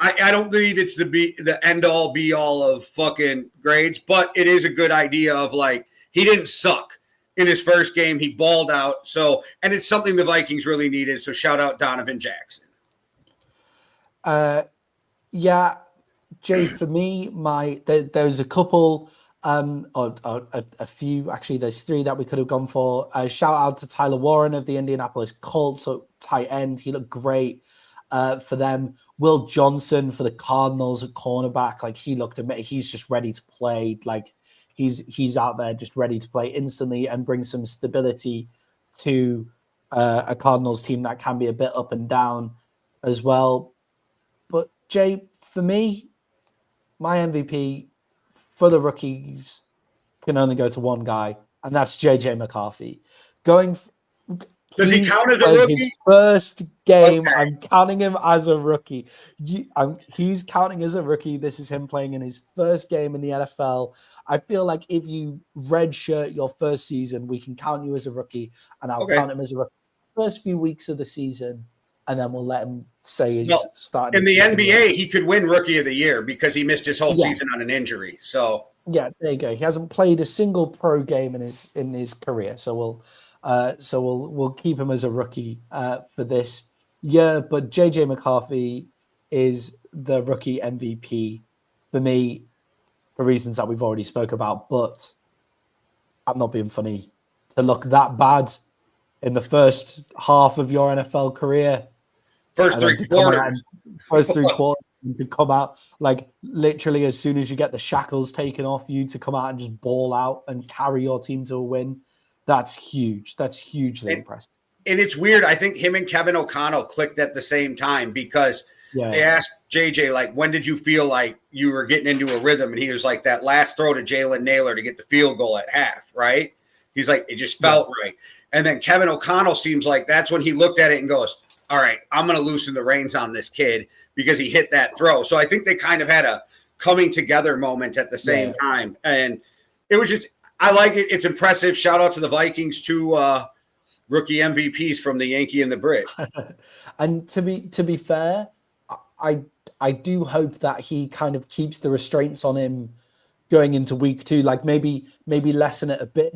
I don't believe it's the end all be all of fucking grades, but it is a good idea of like, he didn't suck in his first game. He balled out. So, and it's something the Vikings really needed. So shout out Donovan Jackson. Yeah, Jay, for me, there's a couple, or a few, actually, there's 3 that we could have gone for. Shout out to Tyler Warren of the Indianapolis Colts, so tight end. He looked great for them. Will Johnson for the Cardinals at cornerback. Like, he looked amazing. He's just ready to play. Like, he's out there just ready to play instantly and bring some stability to a Cardinals team that can be a bit up and down as well. But Jay, for me, my MVP for the rookies can only go to one guy, and that's JJ McCarthy. Does he count as a rookie? His first game, okay. I'm counting him as a rookie. He's counting as a rookie. This is him playing in his first game in the NFL. I feel like if you redshirt your first season, we can count you as a rookie, and I'll count him as a rookie. First few weeks of the season, and then we'll let him say he's starting. In the NBA, he could win Rookie of the Year because he missed his whole season on an injury. So yeah, there you go. He hasn't played a single pro game in his career. So we'll keep him as a rookie for this year. But JJ McCarthy is the rookie MVP for me for reasons that we've already spoke about. But I'm not being funny. To look that bad in the first half of your NFL career, first 3 quarters, and to come out like literally as soon as you get the shackles taken off you, to come out and just ball out and carry your team to a win. That's huge. That's hugely impressive. And it's weird. I think him and Kevin O'Connell clicked at the same time because they asked JJ, like, when did you feel like you were getting into a rhythm? And he was like, that last throw to Jalen Naylor to get the field goal at half, right? He's like, it just felt right. And then Kevin O'Connell seems like that's when he looked at it and goes, all right, I'm going to loosen the reins on this kid because he hit that throw. So I think they kind of had coming together moment at the same time. And it was just, I like it. It's impressive. Shout out to the Vikings, two rookie MVPs from the Yankee and the Brit. And to be fair, I do hope that he kind of keeps the restraints on him going into week 2, like maybe lessen it a bit,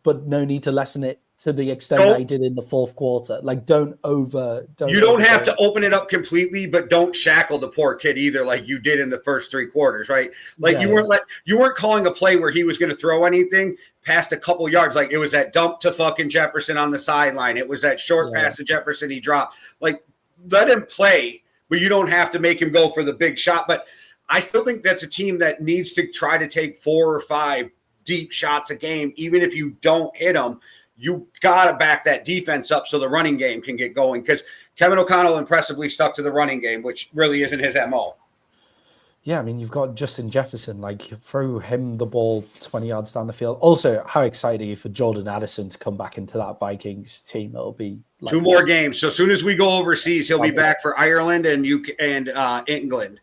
but no need to lessen it to the extent that he did in the fourth quarter. Like you don't have to open it up completely, but don't shackle the poor kid either, like you did in the first 3 quarters, right? Like you weren't calling a play where he was going to throw anything past a couple yards. Like it was that dump to fucking Jefferson on the sideline. It was that short pass to Jefferson he dropped. Like let him play, but you don't have to make him go for the big shot. But I still think that's a team that needs to try to take 4 or 5 deep shots a game. Even if you don't hit them, you got to back that defense up so the running game can get going, because Kevin O'Connell impressively stuck to the running game, which really isn't his MO. Yeah, I mean, you've got Justin Jefferson, like throw him the ball 20 yards down the field. Also, how exciting are you for Jordan Addison to come back into that Vikings team? It'll be like 2 more games. So as soon as we go overseas, he'll be back for Ireland and England.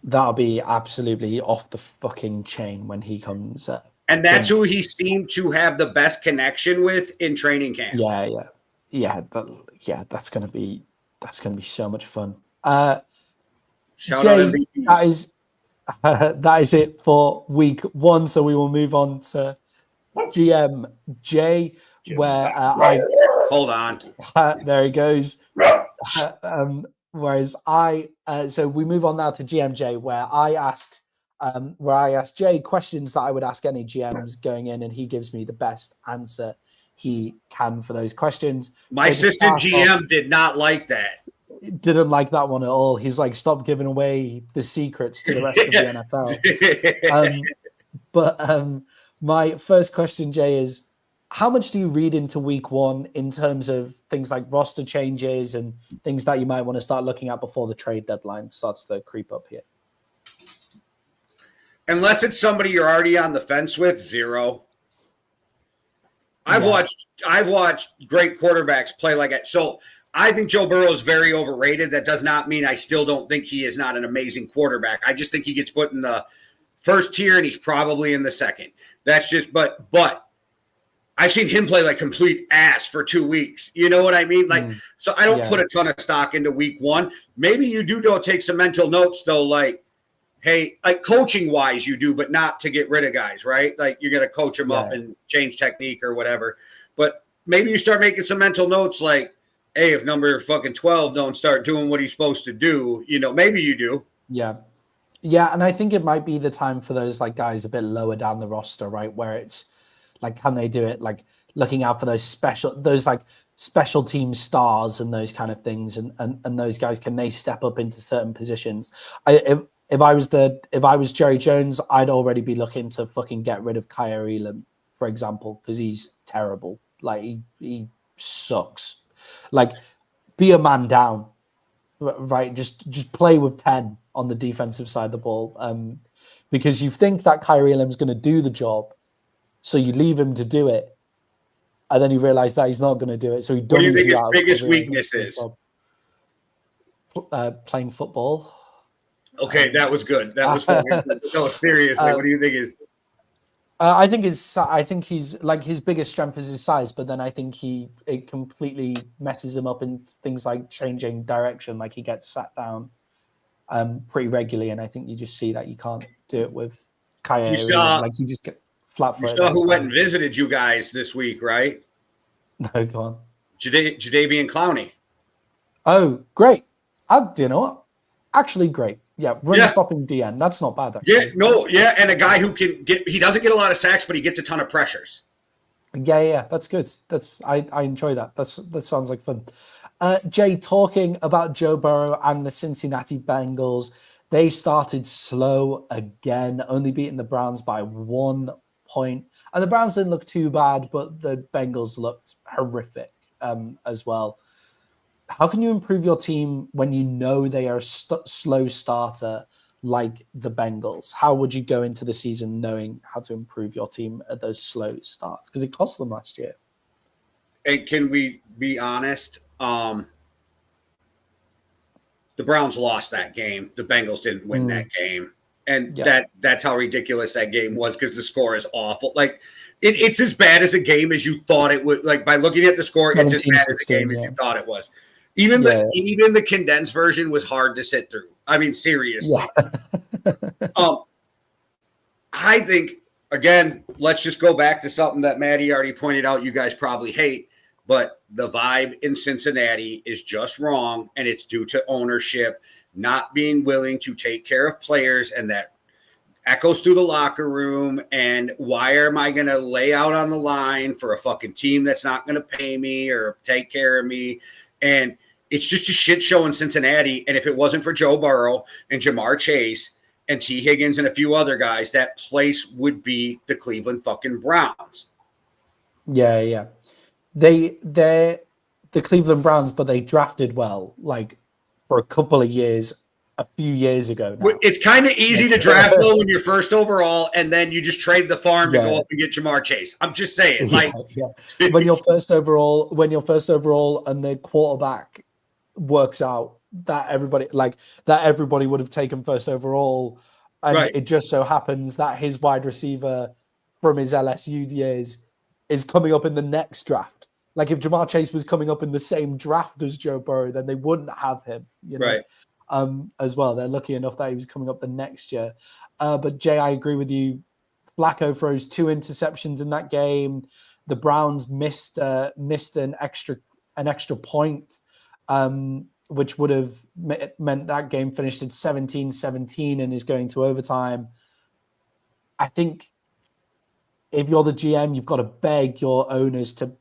That'll be absolutely off the fucking chain when he comes. And that's who he seemed to have the best connection with in training camp. Yeah. That's gonna be so much fun. Shout Jay, out that is it for week 1. So we will move on to GM J, where hold on. There he goes. Whereas so we move on now to GMJ, where I asked Jay questions that I would ask any GMs going in, and he gives me the best answer he can for those questions. My assistant GM did not like that. Didn't like that one at all. He's like, stop giving away the secrets to the rest of the NFL. My first question, Jay, is how much do you read into week 1 in terms of things like roster changes and things that you might want to start looking at before the trade deadline starts to creep up here? Unless it's somebody you're already on the fence with, 0. I've watched great quarterbacks play like that. So I think Joe Burrow is very overrated. That does not mean I still don't think he is not an amazing quarterback. I just think he gets put in the first tier and he's probably in the second. That's just, but I've seen him play like complete ass for 2 weeks. You know what I mean? Like, so I don't put a ton of stock into week 1. Maybe you do take some mental notes though, like, hey, like coaching wise you do, but not to get rid of guys, right? Like you're going to coach them up and change technique or whatever. But maybe you start making some mental notes like, hey, if number fucking 12 don't start doing what he's supposed to do, maybe you do. Yeah. Yeah. And I think it might be the time for those like guys a bit lower down the roster, right? Where it's, like, can they do it? Like looking out for those special team stars and those kind of things, and those guys, can they step up into certain positions? If I was Jerry Jones, I'd already be looking to fucking get rid of Kyer Elam, for example, because he's terrible. Like he sucks. Like be a man down, right? Just play with 10 on the defensive side of the ball, because you think that Kyer Elam's going to do the job. So you leave him to do it, and then you realize that he's not going to do it. So he what do you think his biggest weakness is? Playing football. Okay, that was good. That was funny. No, seriously, what do you think is? I think he's like his biggest strength is his size, but then I think it completely messes him up in things like changing direction. Like he gets sat down pretty regularly, and I think you just see that you can't do it with Kyer. Like you just get flat footed. You saw who went and visited you guys this week, right? No, go on. Jadeveon Clowney. Oh, great. Do you know what? Actually, great. Yeah, run-stopping DN. That's not bad. Actually. And a guy who he doesn't get a lot of sacks, but he gets a ton of pressures. Yeah, that's good. I enjoy that. That sounds like fun. Jay, talking about Joe Burrow and the Cincinnati Bengals, they started slow again, only beating the Browns by 1 point. And the Browns didn't look too bad, but the Bengals looked horrific as well. How can you improve your team when you know they are a slow starter like the Bengals? How would you go into the season knowing how to improve your team at those slow starts? Because it cost them last year. And can we be honest? The Browns lost that game. The Bengals didn't win that game. And that's how ridiculous that game was because the score is awful. Like it's as bad as a game as you thought it would. Like by looking at the score, it's as bad as a game as you thought it was. Even the condensed version was hard to sit through. I mean, seriously. Yeah. I think again, let's just go back to something that Maddie already pointed out. You guys probably hate, but the vibe in Cincinnati is just wrong, and it's due to ownership not being willing to take care of players, and that echoes through the locker room. And why am I going to lay out on the line for a fucking team that's not going to pay me or take care of me? And it's just a shit show in Cincinnati. And if it wasn't for Joe Burrow and Jamar Chase and T. Higgins and a few other guys, that place would be the Cleveland fucking Browns. Yeah. They're the Cleveland Browns, but they drafted well, like for a couple of years, a few years ago now. It's kind of easy to draft low when you're first overall, and then you just trade the farm to go up and get Jamar Chase. I'm just saying, when you're first overall, and the quarterback works out, that everybody would have taken first overall, and it just so happens that his wide receiver from his LSU years is coming up in the next draft. Like if Jamar Chase was coming up in the same draft as Joe Burrow, then they wouldn't have him, as well. They're lucky enough that he was coming up the next year. But Jay, I agree with you. Flacco throws 2 interceptions in that game. The Browns missed an extra point, which would have meant that game finished at 17-17 and is going to overtime. I think if you're the GM, you've got to beg your owners to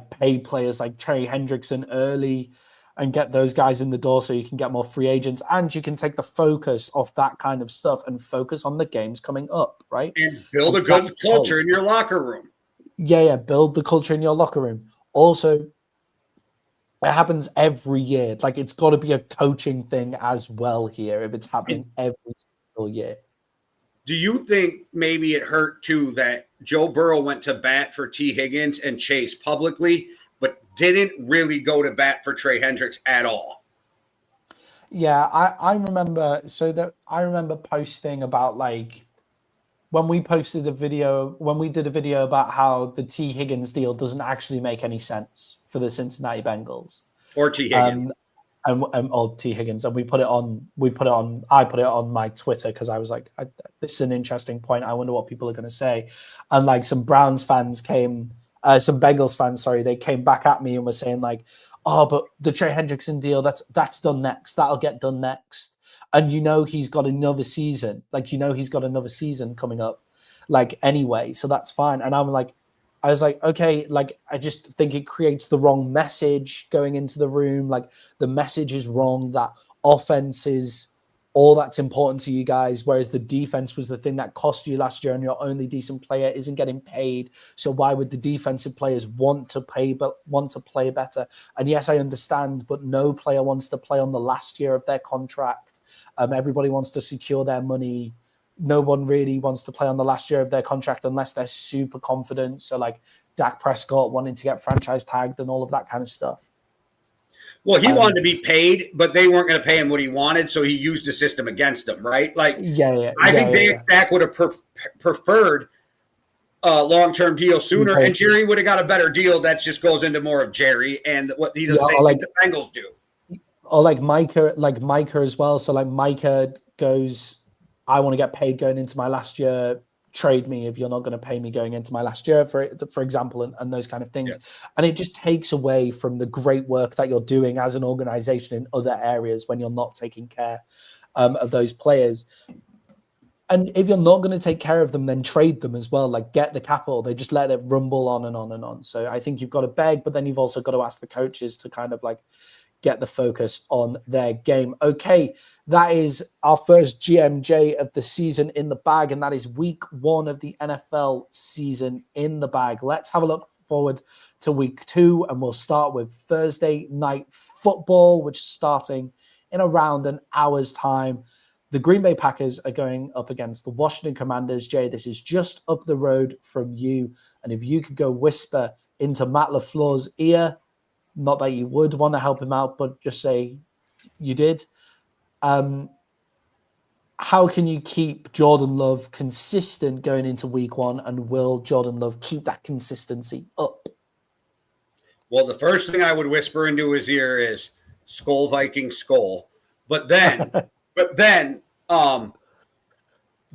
pay players like Trey Hendrickson early and get those guys in the door so you can get more free agents, and you can take the focus off that kind of stuff and focus on the games coming up, right? And build a good culture in your locker room. Yeah, build the culture in your locker room. Also, it happens every year. Like, it's got to be a coaching thing as well here if it's happening every single year. Do you think maybe it hurt, too, that Joe Burrow went to bat for T. Higgins and Chase publicly, but didn't really go to bat for Trey Hendricks at all? Yeah, I remember posting about, when we did a video about how the T. Higgins deal doesn't actually make any sense for the Cincinnati Bengals. Or T. Higgins. Or T. Higgins, and I put it on my Twitter because I was like, this is an interesting point. I wonder what people are going to say. And some Bengals fans, they came back at me and were saying but the Trey Hendrickson deal, that's done next. That'll get done next. And he's got another season. He's got another season coming up, anyway. So that's fine. And I was like, okay, I just think it creates the wrong message going into the room. The message is wrong, that offense is all that's important to you guys, whereas the defense was the thing that cost you last year, and your only decent player isn't getting paid. So why would the defensive players want to play better? And yes, I understand, but no player wants to play on the last year of their contract. Everybody wants to secure their money. No one really wants to play on the last year of their contract unless they're super confident. So Dak Prescott wanting to get franchise tagged and all of that kind of stuff. Well, he wanted to be paid, but they weren't going to pay him what he wanted, so he used the system against them, right? I think Dak would have preferred a long-term deal sooner, and Jerry would have got a better deal. That just goes into more of Jerry and what he does the Bengals do. Or Micah as well. So Micah goes, I want to get paid going into my last year. Trade me if you're not going to pay me going into my last year, for example, and those kind of things. Yeah. And it just takes away from the great work that you're doing as an organization in other areas when you're not taking care of those players. And if you're not going to take care of them, then trade them as well. Get the capital. They just let it rumble on and on and on. So I think you've got to beg, but then you've also got to ask the coaches to kind of get the focus on their game. Okay, that is our first GMJ of the season in the bag, and that is week 1 of the NFL season in the bag. Let's have a look forward to week 2, and we'll start with Thursday night football, which is starting in around an hour's time. The Green Bay Packers are going up against the Washington Commanders. Jay, this is just up the road from you, and if you could go whisper into Matt LaFleur's ear, not that you would want to help him out, but just say you did. how can you keep Jordan Love consistent going into week 1, and will Jordan Love keep that consistency up? Well, the first thing I would whisper into his ear is "Skull Viking Skull," but then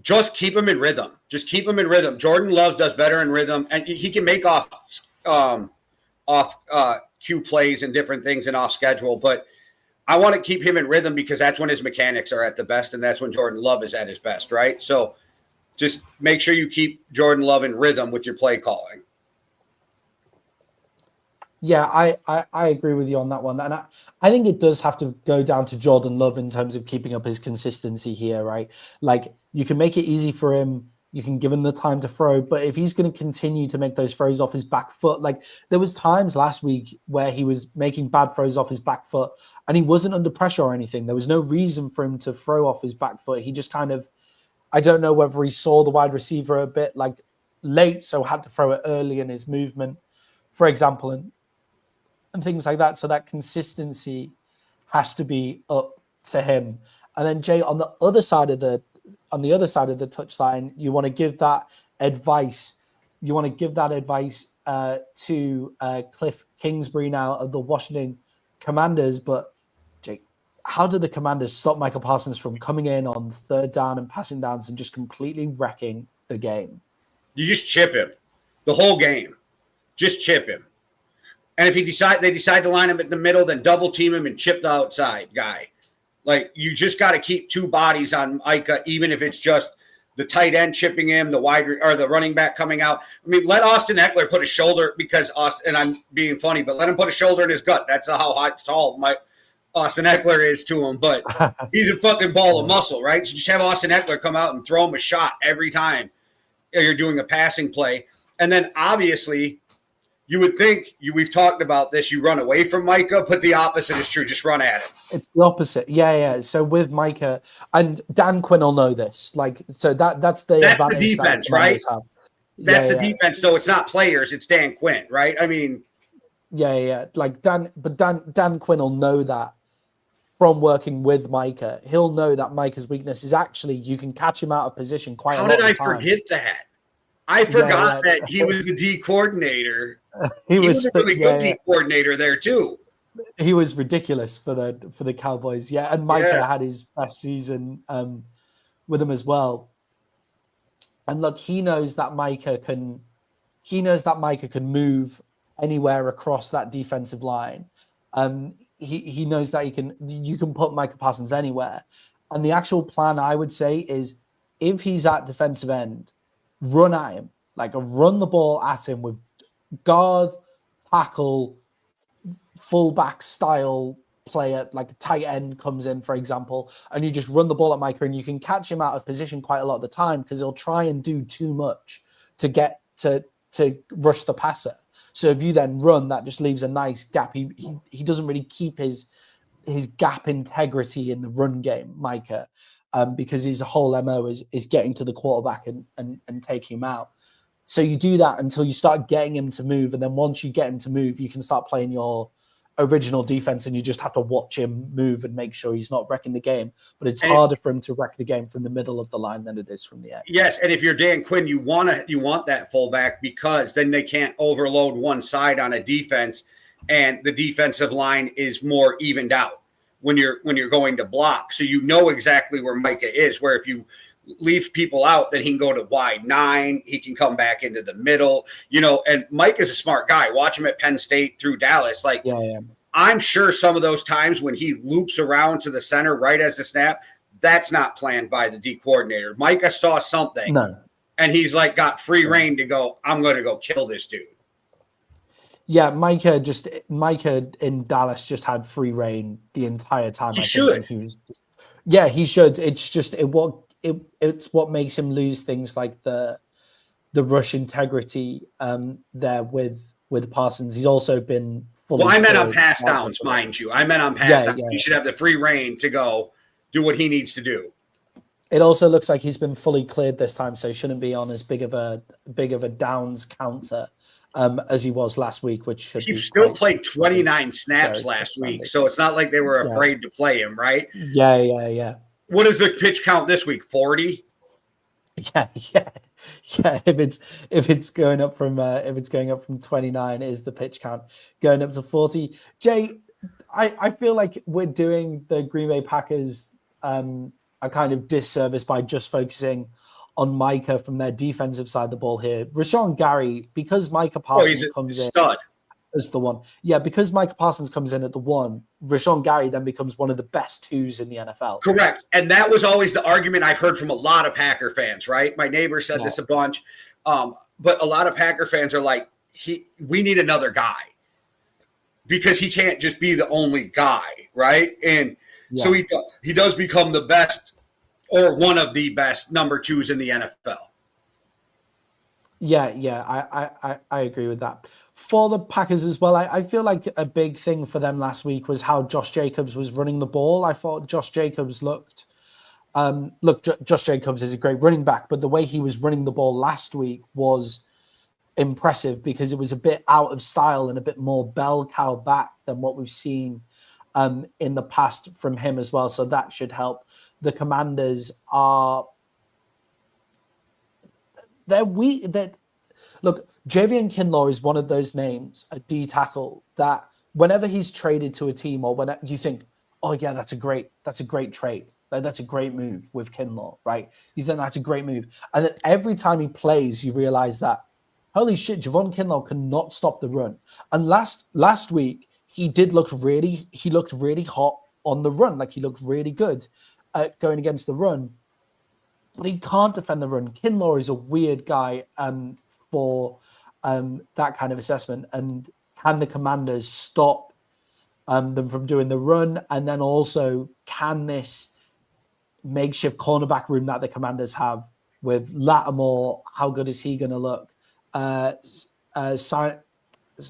just keep him in rhythm. Just keep him in rhythm. Jordan Love does better in rhythm, and he can make off cue plays and different things and off schedule. But I want to keep him in rhythm because that's when his mechanics are at the best, and that's when Jordan Love is at his best, right? So just make sure you keep Jordan Love in rhythm with your play calling. Yeah, I agree with you on that one. And I think it does have to go down to Jordan Love in terms of keeping up his consistency here, right? Like, you can make it easy for him. You can give him the time to throw. But if he's going to continue to make those throws off his back foot, like there was times last week where he was making bad throws off his back foot and he wasn't under pressure or anything. There was no reason for him to throw off his back foot. He just kind of, I don't know whether he saw the wide receiver a bit like late, so had to throw it early in his movement, for example, and things like that. So that consistency has to be up to him. And then Jay, on the other side of the touchline, you want to give that advice. You want to give that advice to Cliff Kingsbury now of the Washington Commanders. But Jay, how did the Commanders stop Micah Parsons from coming in on third down and passing downs and just completely wrecking the game? You just chip him the whole game. Just chip him. And if they decide to line him in the middle, then double team him and chip the outside guy. Like, you just got to keep two bodies on Micah, even if it's just the tight end chipping him, the running back coming out. I mean, let Austin Eckler put a shoulder, because and I'm being funny, but let him put a shoulder in his gut. That's how tall Austin Eckler is to him, but he's a fucking ball of muscle, right? So just have Austin Eckler come out and throw him a shot every time you're doing a passing play. And then obviously, you would think, we've talked about this, you run away from Micah, but the opposite is true. Just run at him. It's the opposite. Yeah. So with Micah, and Dan Quinn will know this. Like, so that's the defense, right? That's the defense, though. It's not players. It's Dan Quinn, right? I mean. Yeah. Like Dan Quinn will know that from working with Micah. He'll know that Micah's weakness is actually you can catch him out of position quite a lot of the time. How did I forget that? I forgot that he was the D coordinator. He was a really good D coordinator there too. He was ridiculous for the Cowboys. Yeah, and Micah had his best season with him as well. And look, he knows that Micah can move anywhere across that defensive line. He knows that you can put Micah Parsons anywhere. And the actual plan, I would say, is if he's at defensive end, run at him, like run the ball at him with guard, tackle, fullback style player, like a tight end comes in, for example, and you just run the ball at Micah, and you can catch him out of position quite a lot of the time because he'll try and do too much to get to rush the passer. So if you then run, that just leaves a nice gap. He doesn't really keep his gap integrity in the run game, Micah. Because his whole MO is getting to the quarterback and taking him out. So you do that until you start getting him to move. And then once you get him to move, you can start playing your original defense, and you just have to watch him move and make sure he's not wrecking the game. But it's harder for him to wreck the game from the middle of the line than it is from the edge. Yes, and if you're Dan Quinn, you want that fullback, because then they can't overload one side on a defense, and the defensive line is more evened out when you're going to block. So you know exactly where Micah is, where if you leave people out, then he can go to wide 9. He can come back into the middle, and Mike is a smart guy. Watch him at Penn State through Dallas. Like, I'm sure some of those times when he loops around to the center right as the snap, that's not planned by the D coordinator. Micah saw something, and he's like got free reign to go, I'm going to go kill this dude. Yeah, Micah in Dallas just had free reign the entire time. He should. He should. It's just it's what makes him lose things like the rush integrity there with Parsons. He's also been fully. Well, I meant on pass downs, mind you. I meant on pass downs. He should have the free reign to go do what he needs to do. It also looks like he's been fully cleared this time, so he shouldn't be on as big of a downs counter as he was last week, which should he still played 29 snaps last week, so it's not like they were afraid to play him, right? Yeah. What is the pitch count this week? 40? Yeah. If it's going up from 29 is the pitch count, going up to 40. Jay, I feel like we're doing the Green Bay Packers a kind of disservice by just focusing on Micah from their defensive side of the ball here. Rashawn Gary, because Micah Parsons comes in as the one. Yeah, because Micah Parsons comes in at the one, Rashawn Gary then becomes one of the best twos in the NFL. Correct. And that was always the argument I've heard from a lot of Packer fans, right? My neighbor said this a bunch. But a lot of Packer fans are like, we need another guy because he can't just be the only guy, right? And so he does become the best or one of the best number twos in the NFL. Yeah, I agree with that. For the Packers as well, I feel like a big thing for them last week was how Josh Jacobs was running the ball. I thought Josh Jacobs Josh Jacobs is a great running back, but the way he was running the ball last week was impressive because it was a bit out of style and a bit more bell cow back than what we've seen in the past from him as well. So that should help. The Commanders are... Look, Javion Kinlaw is one of those names, a D tackle, that whenever he's traded to a team or when you think, oh yeah, that's a great trade. That's a great move with Kinlaw, right? You think that's a great move. And then every time he plays, you realize that, holy shit, Javon Kinlaw cannot stop the run. And last week, he looked really hot on the run. Like he looked really good at going against the run. But he can't defend the run. Kinlaw is a weird guy for that kind of assessment. And can the Commanders stop them from doing the run? And then also, can this makeshift cornerback room that the Commanders have with Lattimore, how good is he going to look? I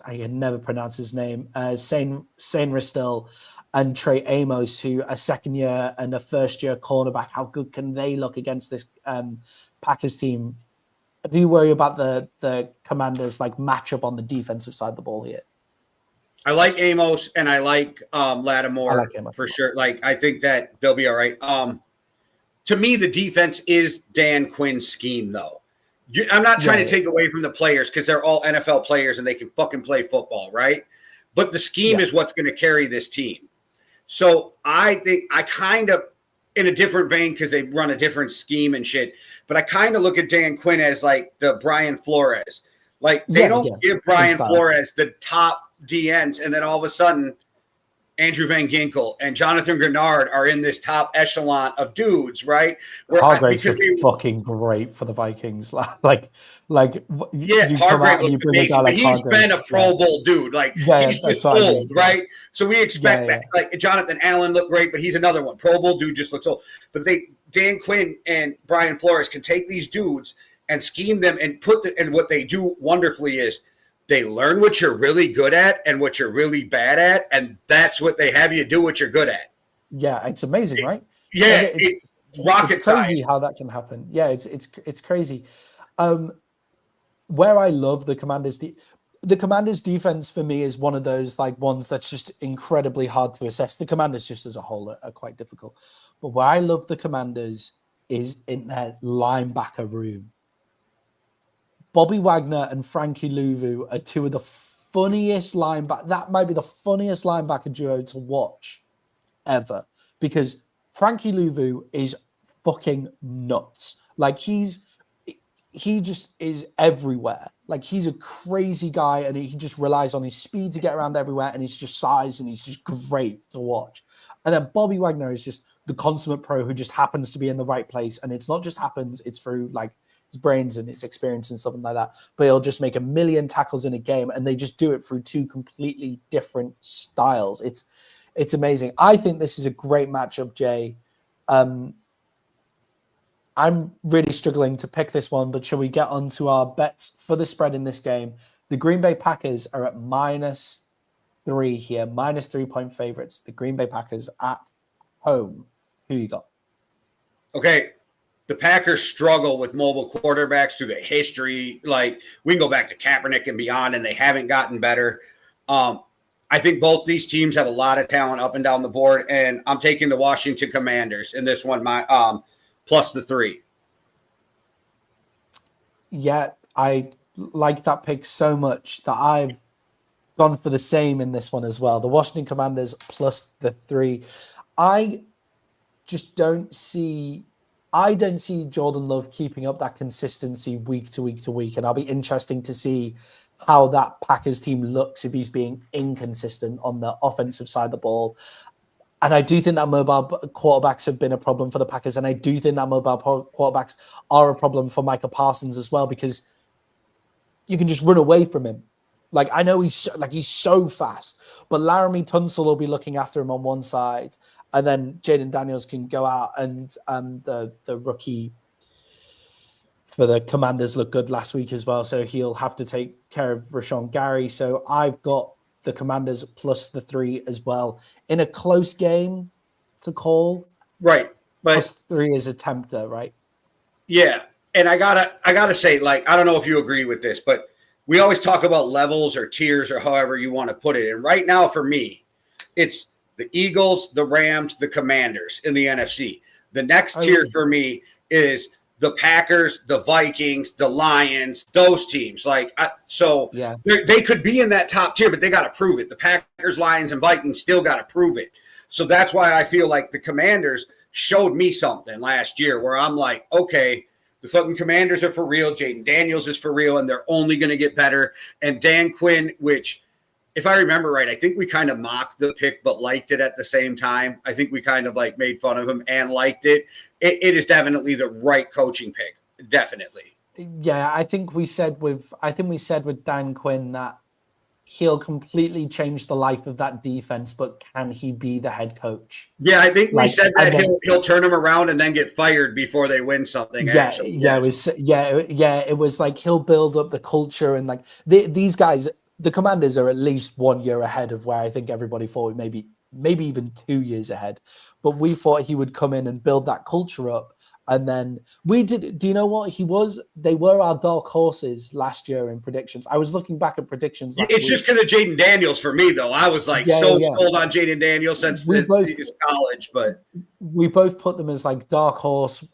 can never pronounce his name. Sane Ristil and Trey Amos, who a second year and a first year cornerback. How good can they look against this Packers team? Do you worry about the Commanders like matchup on the defensive side of the ball here? I like Amos and I like Lattimore for sure. Like I think that they'll be all right. To me, the defense is Dan Quinn's scheme, though. I'm not trying to take away from the players because they're all NFL players and they can fucking play football, right? But the scheme is what's going to carry this team. So I think I kind of, in a different vein because they run a different scheme and shit, but I kind of look at Dan Quinn as like the Brian Flores. Like they don't give Brian Flores the top DNs and then all of a sudden Andrew Van Ginkel and Jonathan Grenard are in this top echelon of dudes, right? Hargrave's fucking great for the Vikings. Hargrave looks amazing, but he's been a Pro Bowl dude. Like he's just old, right? So we expect that. Like Jonathan Allen looked great, but he's another one. Pro Bowl dude just looks old. But Dan Quinn and Brian Flores can take these dudes and scheme them and and what they do wonderfully is they learn what you're really good at and what you're really bad at, and that's what they have you do what you're good at. Yeah, it's amazing, right? Yeah, it's rocket it's crazy how that can happen. Yeah, it's crazy. Where I love the Commanders, the Commanders defense for me is one of those like ones that's just incredibly hard to assess. The Commanders just as a whole are quite difficult. But where I love the Commanders is in their linebacker room. Bobby Wagner and Frankie Louvu are two of the funniest linebackers. That might be the funniest linebacker duo to watch ever because Frankie Louvu is fucking nuts. Like he just is everywhere. Like he's a crazy guy and he just relies on his speed to get around everywhere and he's just size and he's just great to watch. And then Bobby Wagner is just the consummate pro who just happens to be in the right place. And it's not just happens, it's through like his brains and his experience and something like that. But he'll just make 1 million tackles in a game and they just do it through two completely different styles. It's amazing. I think this is a great matchup, Jay. I'm really struggling to pick this one, but shall we get on to our bets for the spread in this game? The Green Bay Packers are at -3 here, -3-point favorites. The Green Bay Packers at home. Who you got? Okay. The Packers struggle with mobile quarterbacks through the history. Like we can go back to Kaepernick and beyond, and they haven't gotten better. I think both these teams have a lot of talent up and down the board, and I'm taking the Washington Commanders in this one, plus the 3. Yeah, I like that pick so much that I've gone for the same in this one as well. The Washington Commanders plus the 3. I don't see Jordan Love keeping up that consistency week to week to week, and I'll be interesting to see how that Packers team looks if he's being inconsistent on the offensive side of the ball. And I do think that mobile quarterbacks have been a problem for the Packers, and I do think that mobile quarterbacks are a problem for Micah Parsons as well, because you can just run away from him. Like, I know he's so fast, but Laramie Tunsil will be looking after him on one side, and then Jaden Daniels can go out, and the rookie for the Commanders looked good last week as well, so he'll have to take care of Rashawn Gary. So I've got the Commanders plus the 3 as well. In a close game to call, right? But plus 3 is a tempter, right? Yeah, and I gotta say, like, I don't know if you agree with this, but we always talk about levels or tiers or however you want to put it. And right now, for me, it's the Eagles, the Rams, the Commanders in the NFC. The next tier for me is the Packers, the Vikings, the Lions, those teams. Like, they could be in that top tier, but they got to prove it. The Packers, Lions, and Vikings still got to prove it. So that's why I feel like the Commanders showed me something last year where I'm like, okay, the fucking Commanders are for real. Jaden Daniels is for real, and they're only going to get better. And Dan Quinn, which, if I remember right, I think we kind of mocked the pick but liked it at the same time. I think we kind of like made fun of him and liked it. It is definitely the right coaching pick. Definitely. Yeah, I think we said with Dan Quinn that he'll completely change the life of that defense, but can he be the head coach? Yeah, I think we said that he'll turn them around and then get fired before they win something. It was like he'll build up the culture, and like these guys, the Commanders are at least 1 year ahead of where I think everybody thought, maybe even 2 years ahead. But we thought he would come in and build that culture up. And then we did. Do you know what he was? They were our dark horses last year in predictions. I was looking back at predictions. It's just because of Jaden Daniels for me, though. I was like sold on Jaden Daniels since his college. But we both put them as like dark horse.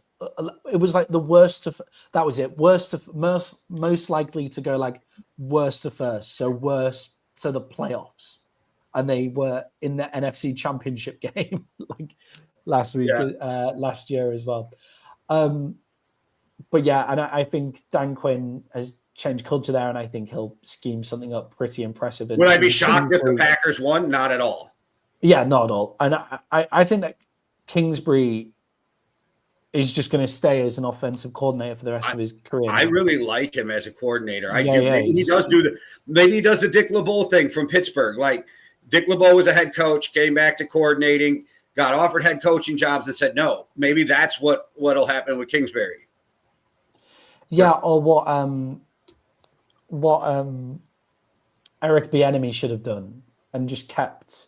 It was like the worst of. That was it. Worst of most likely to go like worst to first. So worst to the playoffs, and they were in the NFC Championship game like last week, last year as well. But yeah, and I think Dan Quinn has changed culture there, and I think he'll scheme something up pretty impressive. Would I be shocked if the Packers won? Not at all. Yeah, not at all. And I think that Kingsbury is just going to stay as an offensive coordinator for the rest of his career. I really like him as a coordinator. Maybe he does the Dick LeBeau thing from Pittsburgh. Like, Dick LeBeau was a head coach, came back to coordinating, got offered head coaching jobs and said no. Maybe that's what'll happen with Kingsbury. Yeah, or what Eric Bieniemy should have done and just kept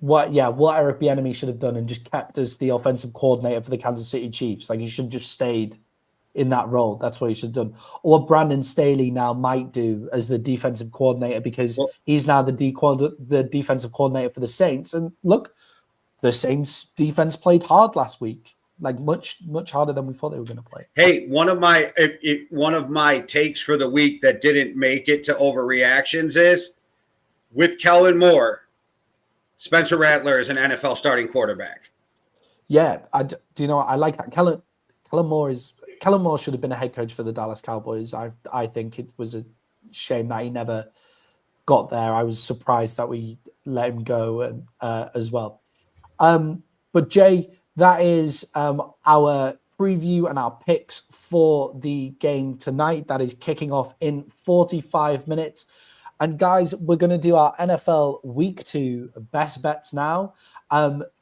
what Eric Bieniemy should have done and just kept as the offensive coordinator for the Kansas City Chiefs. Like, he should have just stayed in that role. That's what he should have done. Or Brandon Staley now might do as the defensive coordinator, because he's now the defensive coordinator for the Saints. And look, the Saints defense played hard last week, like much harder than we thought they were going to play. Hey, one of my takes for the week that didn't make it to Overreactions is, with Kellen Moore, Spencer Rattler is an NFL starting quarterback. Yeah, do you know what? I like that. Kellen Moore should have been a head coach for the Dallas Cowboys. I think it was a shame that he never got there. I was surprised that we let him go and as well. But Jay, that is our preview and our picks for the game tonight. That is kicking off in 45 minutes. And guys, we're going to do our NFL Week 2 best bets now.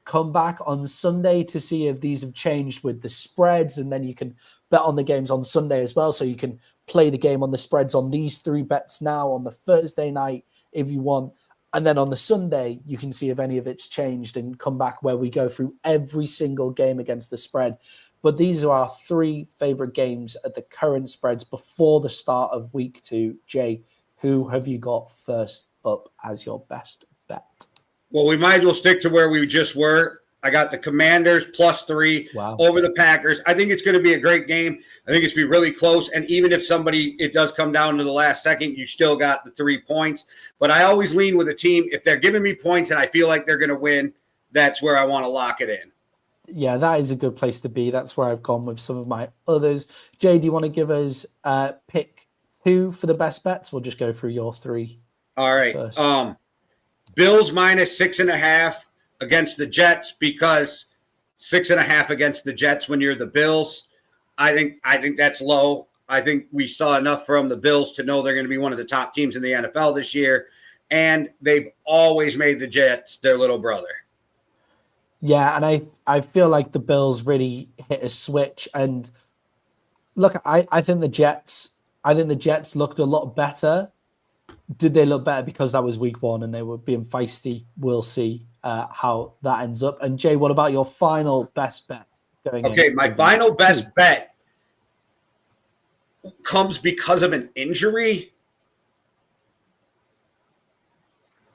Come back on Sunday to see if these have changed with the spreads, and then you can bet on the games on Sunday as well. So you can play the game on the spreads on these 3 bets now on the Thursday night if you want. And then on the Sunday, you can see if any of it's changed and come back where we go through every single game against the spread. But these are our 3 favorite games at the current spreads before the start of Week 2. Jay, Who have you got first up as your best bet? Well, we might as well stick to where we just were. I got the Commanders +3 over the Packers. I think it's going to be a great game. I think it's going to be really close. And even if it does come down to the last second, you still got the 3 points. But I always lean with a team. If they're giving me points and I feel like they're going to win, that's where I want to lock it in. Yeah, that is a good place to be. That's where I've gone with some of my others. Jay, do you want to give us pick 2 for the best bets? We'll just go through your 3. All right. Bills -6.5 against the Jets, because 6.5 against the Jets when you're the Bills. I think that's low. I think we saw enough from the Bills to know they're going to be one of the top teams in the NFL this year. And they've always made the Jets their little brother. Yeah, and I feel like the Bills really hit a switch. And look, I think the Jets looked a lot better. Did they look better because that was week 1 and they were being feisty? We'll see how that ends up. And Jay, what about your final best bet? Okay, my final best bet comes because of an injury.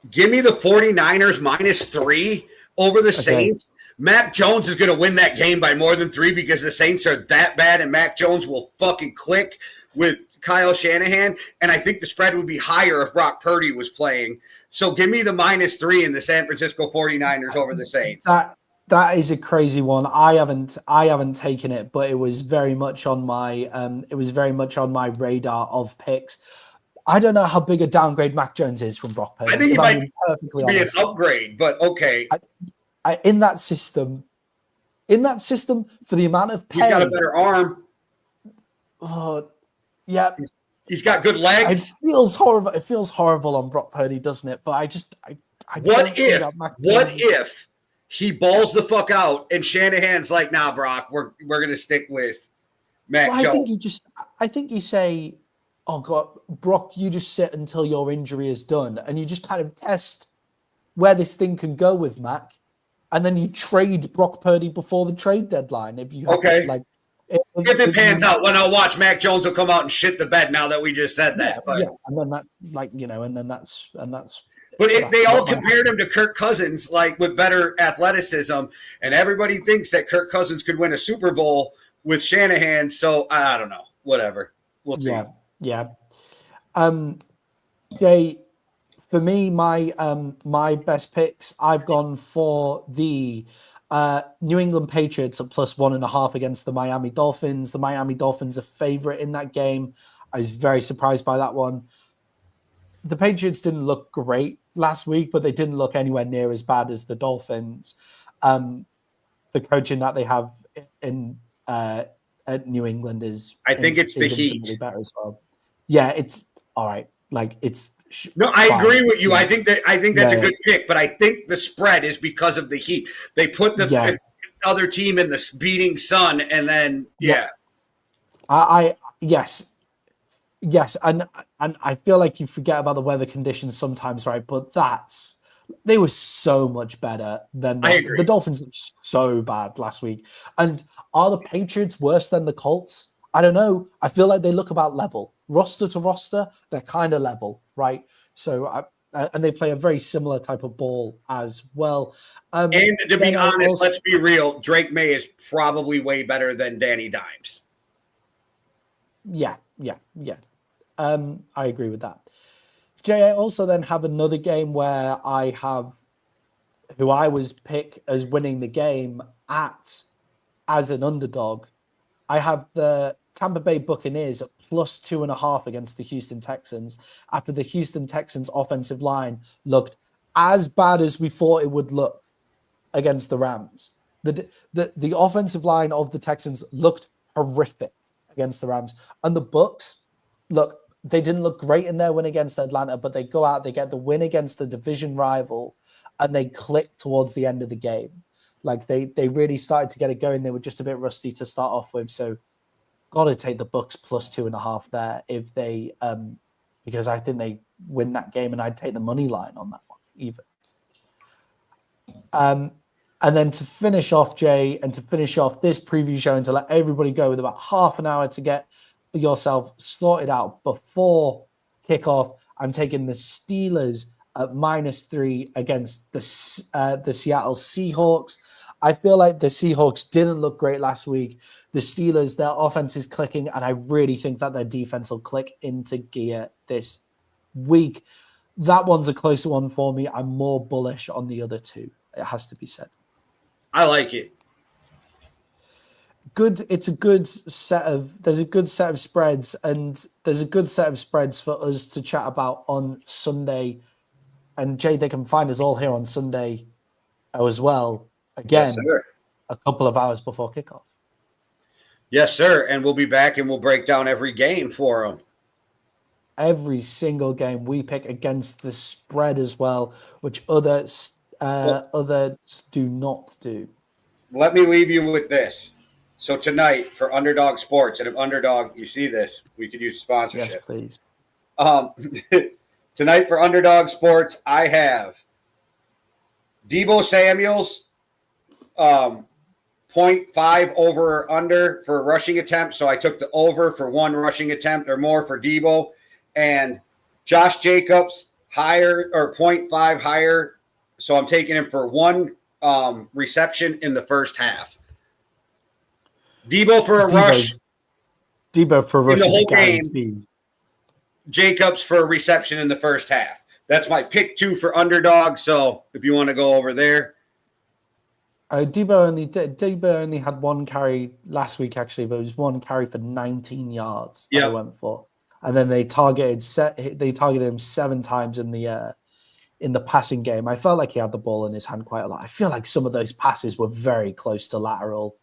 Give me the 49ers -3 over the Saints. Mac Jones is going to win that game by more than 3 because the Saints are that bad, and Mac Jones will fucking click with Kyle Shanahan. And I think the spread would be higher if Brock Purdy was playing. So give me the -3 in the San Francisco 49ers over the Saints. That is a crazy one. I haven't taken it, but it was very much on my radar of picks. I don't know how big a downgrade Mac Jones is from Brock Purdy. I think he might be an upgrade, but okay. In that system, for the amount of pay, he's got a better arm. Oh, yeah. He's got good legs. It feels horrible. It feels horrible on Brock Purdy, doesn't it? But what if he balls the fuck out and Shanahan's like, nah, Brock, we're gonna stick with Mac Jones. I think you say, oh God, Brock, you just sit until your injury is done, and you just kind of test where this thing can go with Mac, and then you trade Brock Purdy before the trade deadline. If you have if it pans out, well, I'll watch Mac Jones will come out and shit the bed now that we just said that. Yeah, and then that's But if they all compared him to Kirk Cousins, like with better athleticism, and everybody thinks that Kirk Cousins could win a Super Bowl with Shanahan. So I don't know, whatever. We'll see. Yeah. Jay, for me, my best picks, I've gone for the New England Patriots at +1.5 against the Miami Dolphins. The Miami Dolphins are favorite in that game. I was very surprised by that one. The Patriots didn't look great last week, but they didn't look anywhere near as bad as the Dolphins. The coaching that they have in at New England is, I think it's the Heat better as well. Yeah, it's all right. Like it's no, I agree with you. Yeah. I think that's a good pick, but I think the spread is because of the Heat. They put the other team in the beating sun, and then Yes, and I feel like you forget about the weather conditions sometimes, right? But they were so much better than the Dolphins. So bad last week. And are the Patriots worse than the Colts? I don't know. I feel like they look about level. Roster to roster, they're kind of level, right? So, and they play a very similar type of ball as well. And to be honest, let's be real. Drake May is probably way better than Danny Dimes. Yeah. I agree with that. Jay, I also then have another game where I have who I was picked as winning the game as an underdog. I have the Tampa Bay Buccaneers at +2.5 against the Houston Texans after the Houston Texans offensive line looked as bad as we thought it would look against the Rams. The offensive line of the Texans looked horrific against the Rams. And the Bucs, look, they didn't look great in their win against Atlanta, but they go out, they get the win against the division rival, and they click towards the end of the game. Like they really started to get it going. They were just a bit rusty to start off with. So got to take the Bucs +2.5 there if they because I think they win that game, and I'd take the money line on that one even. And then to finish off, Jay, and to finish off this preview show and to let everybody go with about half an hour to get yourself sorted out before kickoff, I'm taking the Steelers at -3 against the Seattle Seahawks. I feel like the Seahawks didn't look great last week. The Steelers, their offense is clicking, and I really think that their defense will click into gear this week. That one's a closer one for me. I'm more bullish on the other two. It has to be said. I like it. Good. It's a good set of. There's a good set of spreads, and there's a good set of spreads for us to chat about on Sunday. And Jay, they can find us all here on Sunday as well. Again, yes, a couple of hours before kickoff. Yes, sir. And we'll be back and we'll break down every game for them. Every single game we pick against the spread as well, which others do not do. Let me leave you with this. So tonight for Underdog Sports, and if Underdog, you see this, we could use sponsorship. Yes, please. Tonight for Underdog Sports, I have Deebo Samuel's 0.5 over or under for a rushing attempt. So I took the over for one rushing attempt or more for Deebo, and Josh Jacobs higher or 0.5 higher. So I'm taking him for one reception in the first half. Deebo for a rush. Deebo for a rush in the whole game. game. Jacobs for a reception in the first half. That's my pick 2 for Underdog. So if you want to go over there. Deebo only had one carry last week, actually, but it was one carry for 19 yards that I went for. And then they targeted him 7 times in the passing game. I felt like he had the ball in his hand quite a lot. I feel like some of those passes were very close to lateral.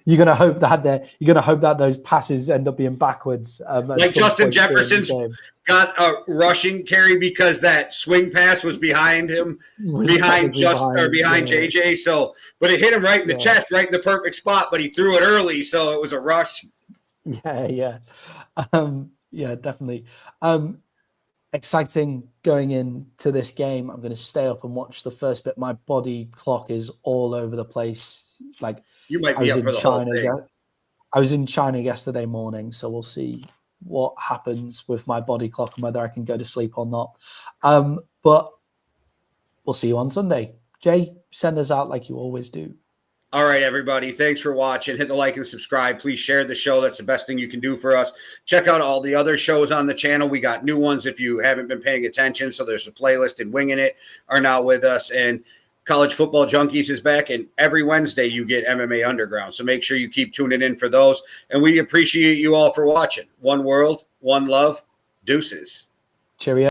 You're gonna hope that those passes end up being backwards. Like Justin Jefferson's got a rushing carry because that swing pass was behind him, behind JJ. So, but it hit him right in the chest, right in the perfect spot. But he threw it early, so it was a rush. Yeah, definitely. Exciting going into this game. I'm going to stay up and watch the first bit. My body clock is all over the place. Like you might be up for the whole thing. I was in China yesterday morning, so we'll see what happens with my body clock and whether I can go to sleep or not. But we'll see you on Sunday. Jay, send us out like you always do. All right, everybody. Thanks for watching. Hit the like and subscribe. Please share the show. That's the best thing you can do for us. Check out all the other shows on the channel. We got new ones if you haven't been paying attention. So there's a playlist, and Winging It are now with us. And College Football Junkies is back. And every Wednesday you get MMA Underground. So make sure you keep tuning in for those. And we appreciate you all for watching. One world, one love. Deuces. Cheerio.